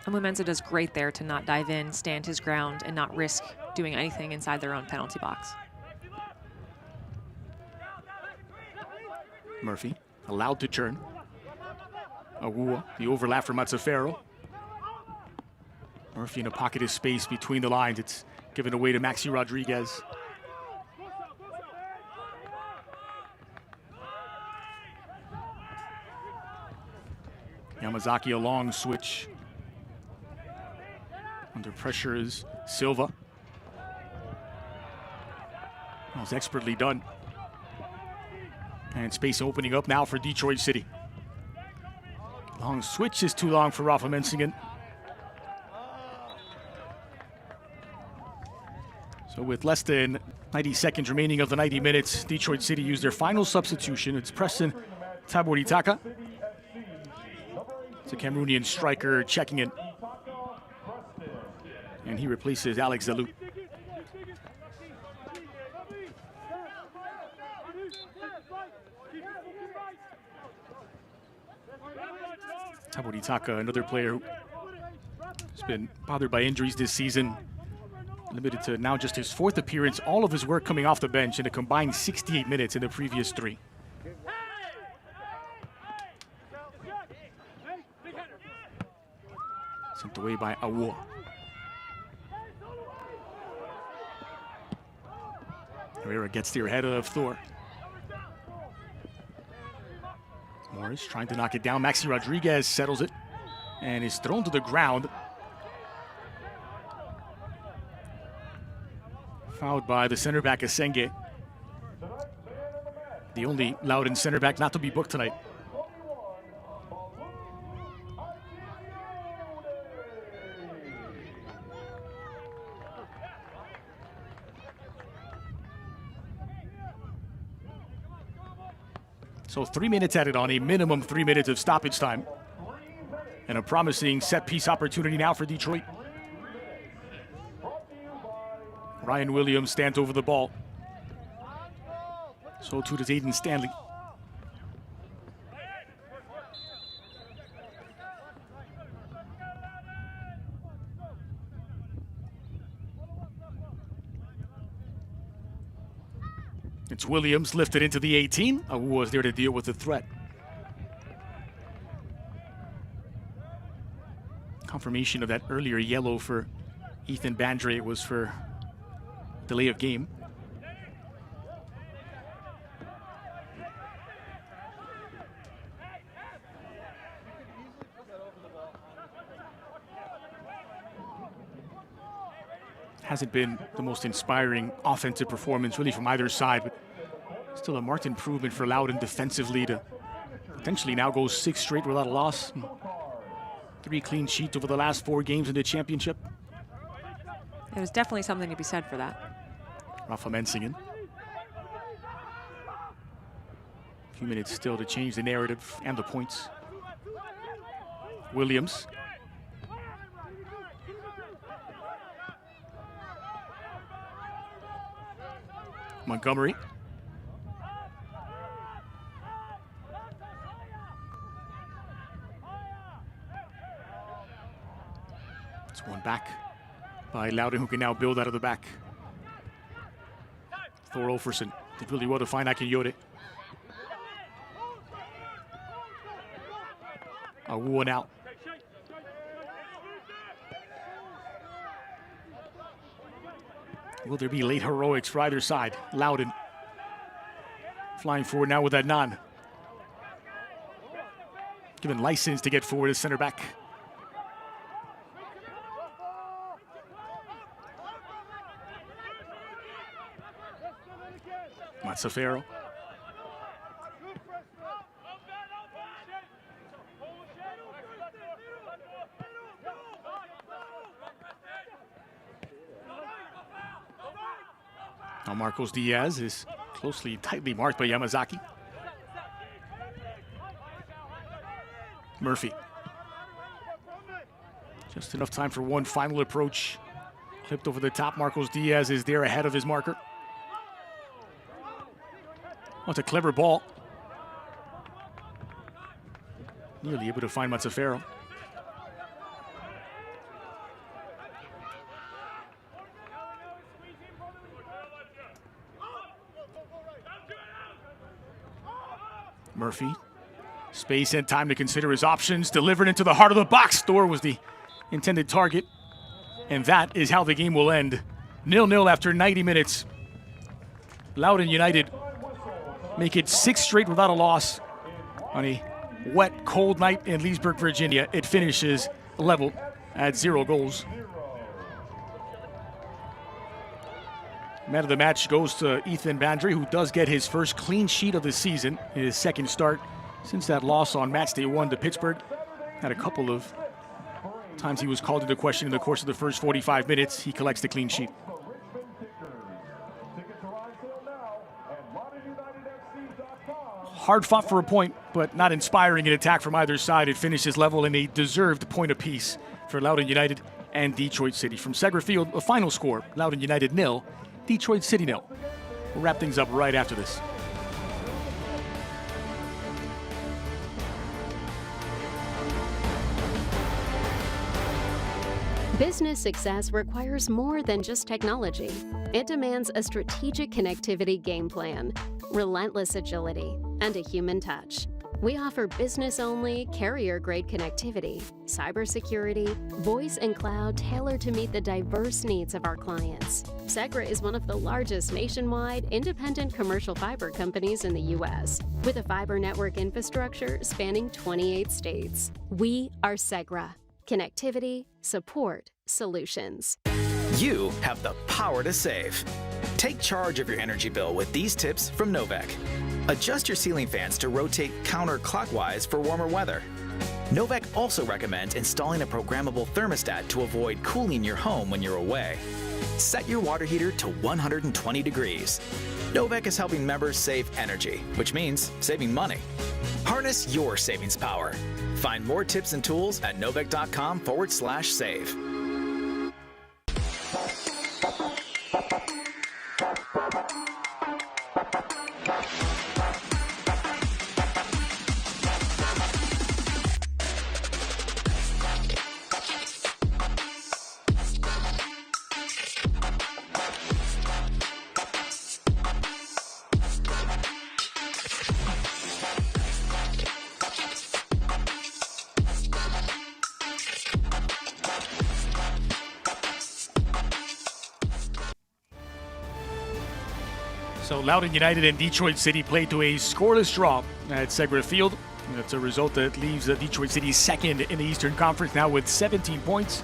Speaker 2: Amu Menza does great there to not dive in, stand his ground, and not risk doing anything inside their own penalty box.
Speaker 1: Murphy allowed to turn. Awua, the overlap for Matsafero. Murphy in a pocket of space between the lines. It's given away to Maxi Rodriguez. Yamazaki a long switch. Under pressure is Silva. That was expertly done. And space opening up now for Detroit City. Long switch is too long for Rafa Mensingen. So with less than 90 seconds remaining of the 90 minutes, Detroit City used their final substitution. It's Preston Taburitaka. It's a Cameroonian striker checking in. And he replaces Alex Zalou. Taburitaka, another player who's been bothered by injuries this season. Limited to now just his 4th appearance, all of his work coming off the bench in a combined 68 minutes in the previous 3. Sent away by Awua. Herrera gets there ahead of Thor. Morris trying to knock it down. Maxi Rodriguez settles it and is thrown to the ground. Fouled by the center back, Asenge. The only Loudoun center back not to be booked tonight. So 3 minutes added on, a minimum 3 minutes of stoppage time. And a promising set-piece opportunity now for Detroit. Ryan Williams stands over the ball. So too does Aiden Stanley. It's Williams lifted into the 18. Awua was there to deal with the threat. Confirmation of that earlier yellow for Ethan Bandre was for delay of game. Hasn't been the most inspiring offensive performance really from either side, but still a marked improvement for Loudoun defensively to potentially now go 6 straight without a loss. 3 clean sheets over the last 4 games in the championship.
Speaker 2: There's definitely something to be said for that.
Speaker 1: Rafa Mensingen. A few minutes still to change the narrative and the points. Williams. Montgomery. It's one back by Loudoun, who can now build out of the back. Thor Olferson did really well to find Akinyode. Awua out. Will there be late heroics for either side? Loudoun flying forward now with Adnan. Given license to get forward as center back. Matsafero. Now Marcos Diaz is tightly marked by Yamazaki. Murphy. Just enough time for one final approach. Clipped over the top. Marcos Diaz is there ahead of his marker. Oh, it's a clever ball. Nearly able to find Mazzaferro. Murphy. Space and time to consider his options. Delivered into the heart of the box. Thor was the intended target. And that is how the game will end. 0-0 after 90 minutes. Loudoun United make it 6 straight without a loss on a wet, cold night in Leesburg, Virginia. It finishes level at 0 goals. Man of the match goes to Ethan Bandry, who does get his first clean sheet of the season, his second start since that loss on match day 1 to Pittsburgh. Had a couple of times he was called into question in the course of the first 45 minutes. He collects the clean sheet. Hard fought for a point, but not inspiring an attack from either side. It finishes level in a deserved point apiece for Loudoun United and Detroit City. From Segra Field, a final score, Loudoun United 0, Detroit City 0. We'll wrap things up right after this.
Speaker 3: Business success requires more than just technology. It demands a strategic connectivity game plan, relentless agility, and a human touch. We offer business-only, carrier-grade connectivity, cybersecurity, voice and cloud tailored to meet the diverse needs of our clients. Segra is one of the largest nationwide independent commercial fiber companies in the U.S., with a fiber network infrastructure spanning 28 states. We are Segra. Connectivity, support, solutions.
Speaker 4: You have the power to save. Take charge of your energy bill with these tips from Novec. Adjust your ceiling fans to rotate counterclockwise for warmer weather. Novec also recommends installing a programmable thermostat to avoid cooling your home when you're away. Set your water heater to 120 degrees. Novec is helping members save energy, which means saving money. Harness your savings power. Find more tips and tools at novec.com/save.
Speaker 1: So Loudoun United and Detroit City played to a scoreless draw at Segra Field. That's a result that leaves Detroit City second in the Eastern Conference now with 17 points.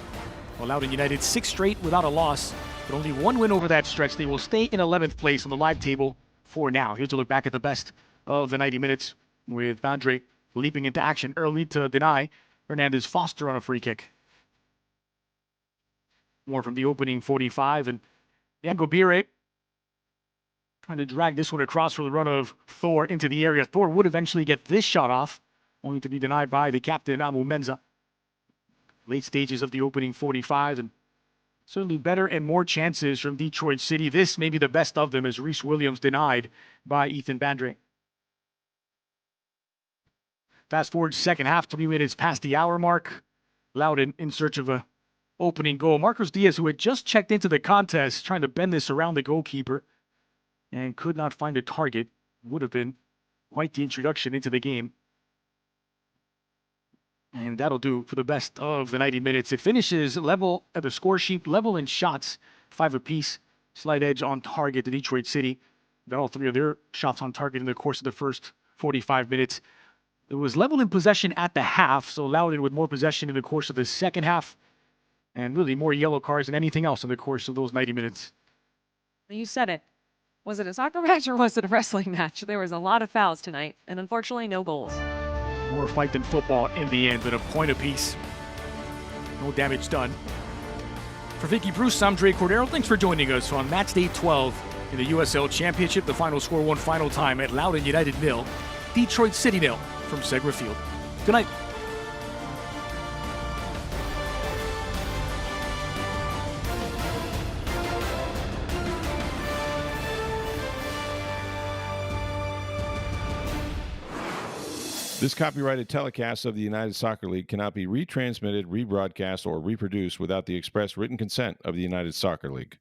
Speaker 1: Well, Loudoun United 6 straight without a loss, but only 1 win over that stretch. They will stay in 11th place on the live table for now. Here's a look back at the best of the 90 minutes with Bandry leaping into action early to deny Hernandez Foster on a free kick. More from the opening 45, and Yangobire trying to drag this one across for the run of Thor into the area. Thor would eventually get this shot off, only to be denied by the captain, Amu Menza. Late stages of the opening 45, and certainly better and more chances from Detroit City. This may be the best of them as Reese Williams denied by Ethan Bandry. Fast forward second half, 3 minutes past the hour mark. Loudoun in search of a opening goal. Marcos Diaz, who had just checked into the contest, trying to bend this around the goalkeeper and could not find a target. Would have been quite the introduction into the game. And that'll do for the best of the 90 minutes. It finishes level at the score sheet, level in shots, 5 apiece. Slight edge on target to Detroit City. All 3 of their shots on target in the course of the first 45 minutes. It was level in possession at the half, so Loudoun with more possession in the course of the second half. And really more yellow cards than anything else in the course of those 90 minutes.
Speaker 2: You said it. Was it a soccer match or was it a wrestling match? There was a lot of fouls tonight, and unfortunately, no goals.
Speaker 1: More fight than football in the end, but a point apiece. No damage done. For Vicky Bruce, I'm Dre Cordero. Thanks for joining us on match day 12 in the USL Championship. The final score one final time at Loudoun United 0, Detroit City 0 from Segra Field. Good night.
Speaker 15: This copyrighted telecast of the United Soccer League cannot be retransmitted, rebroadcast, or reproduced without the express written consent of the United Soccer League.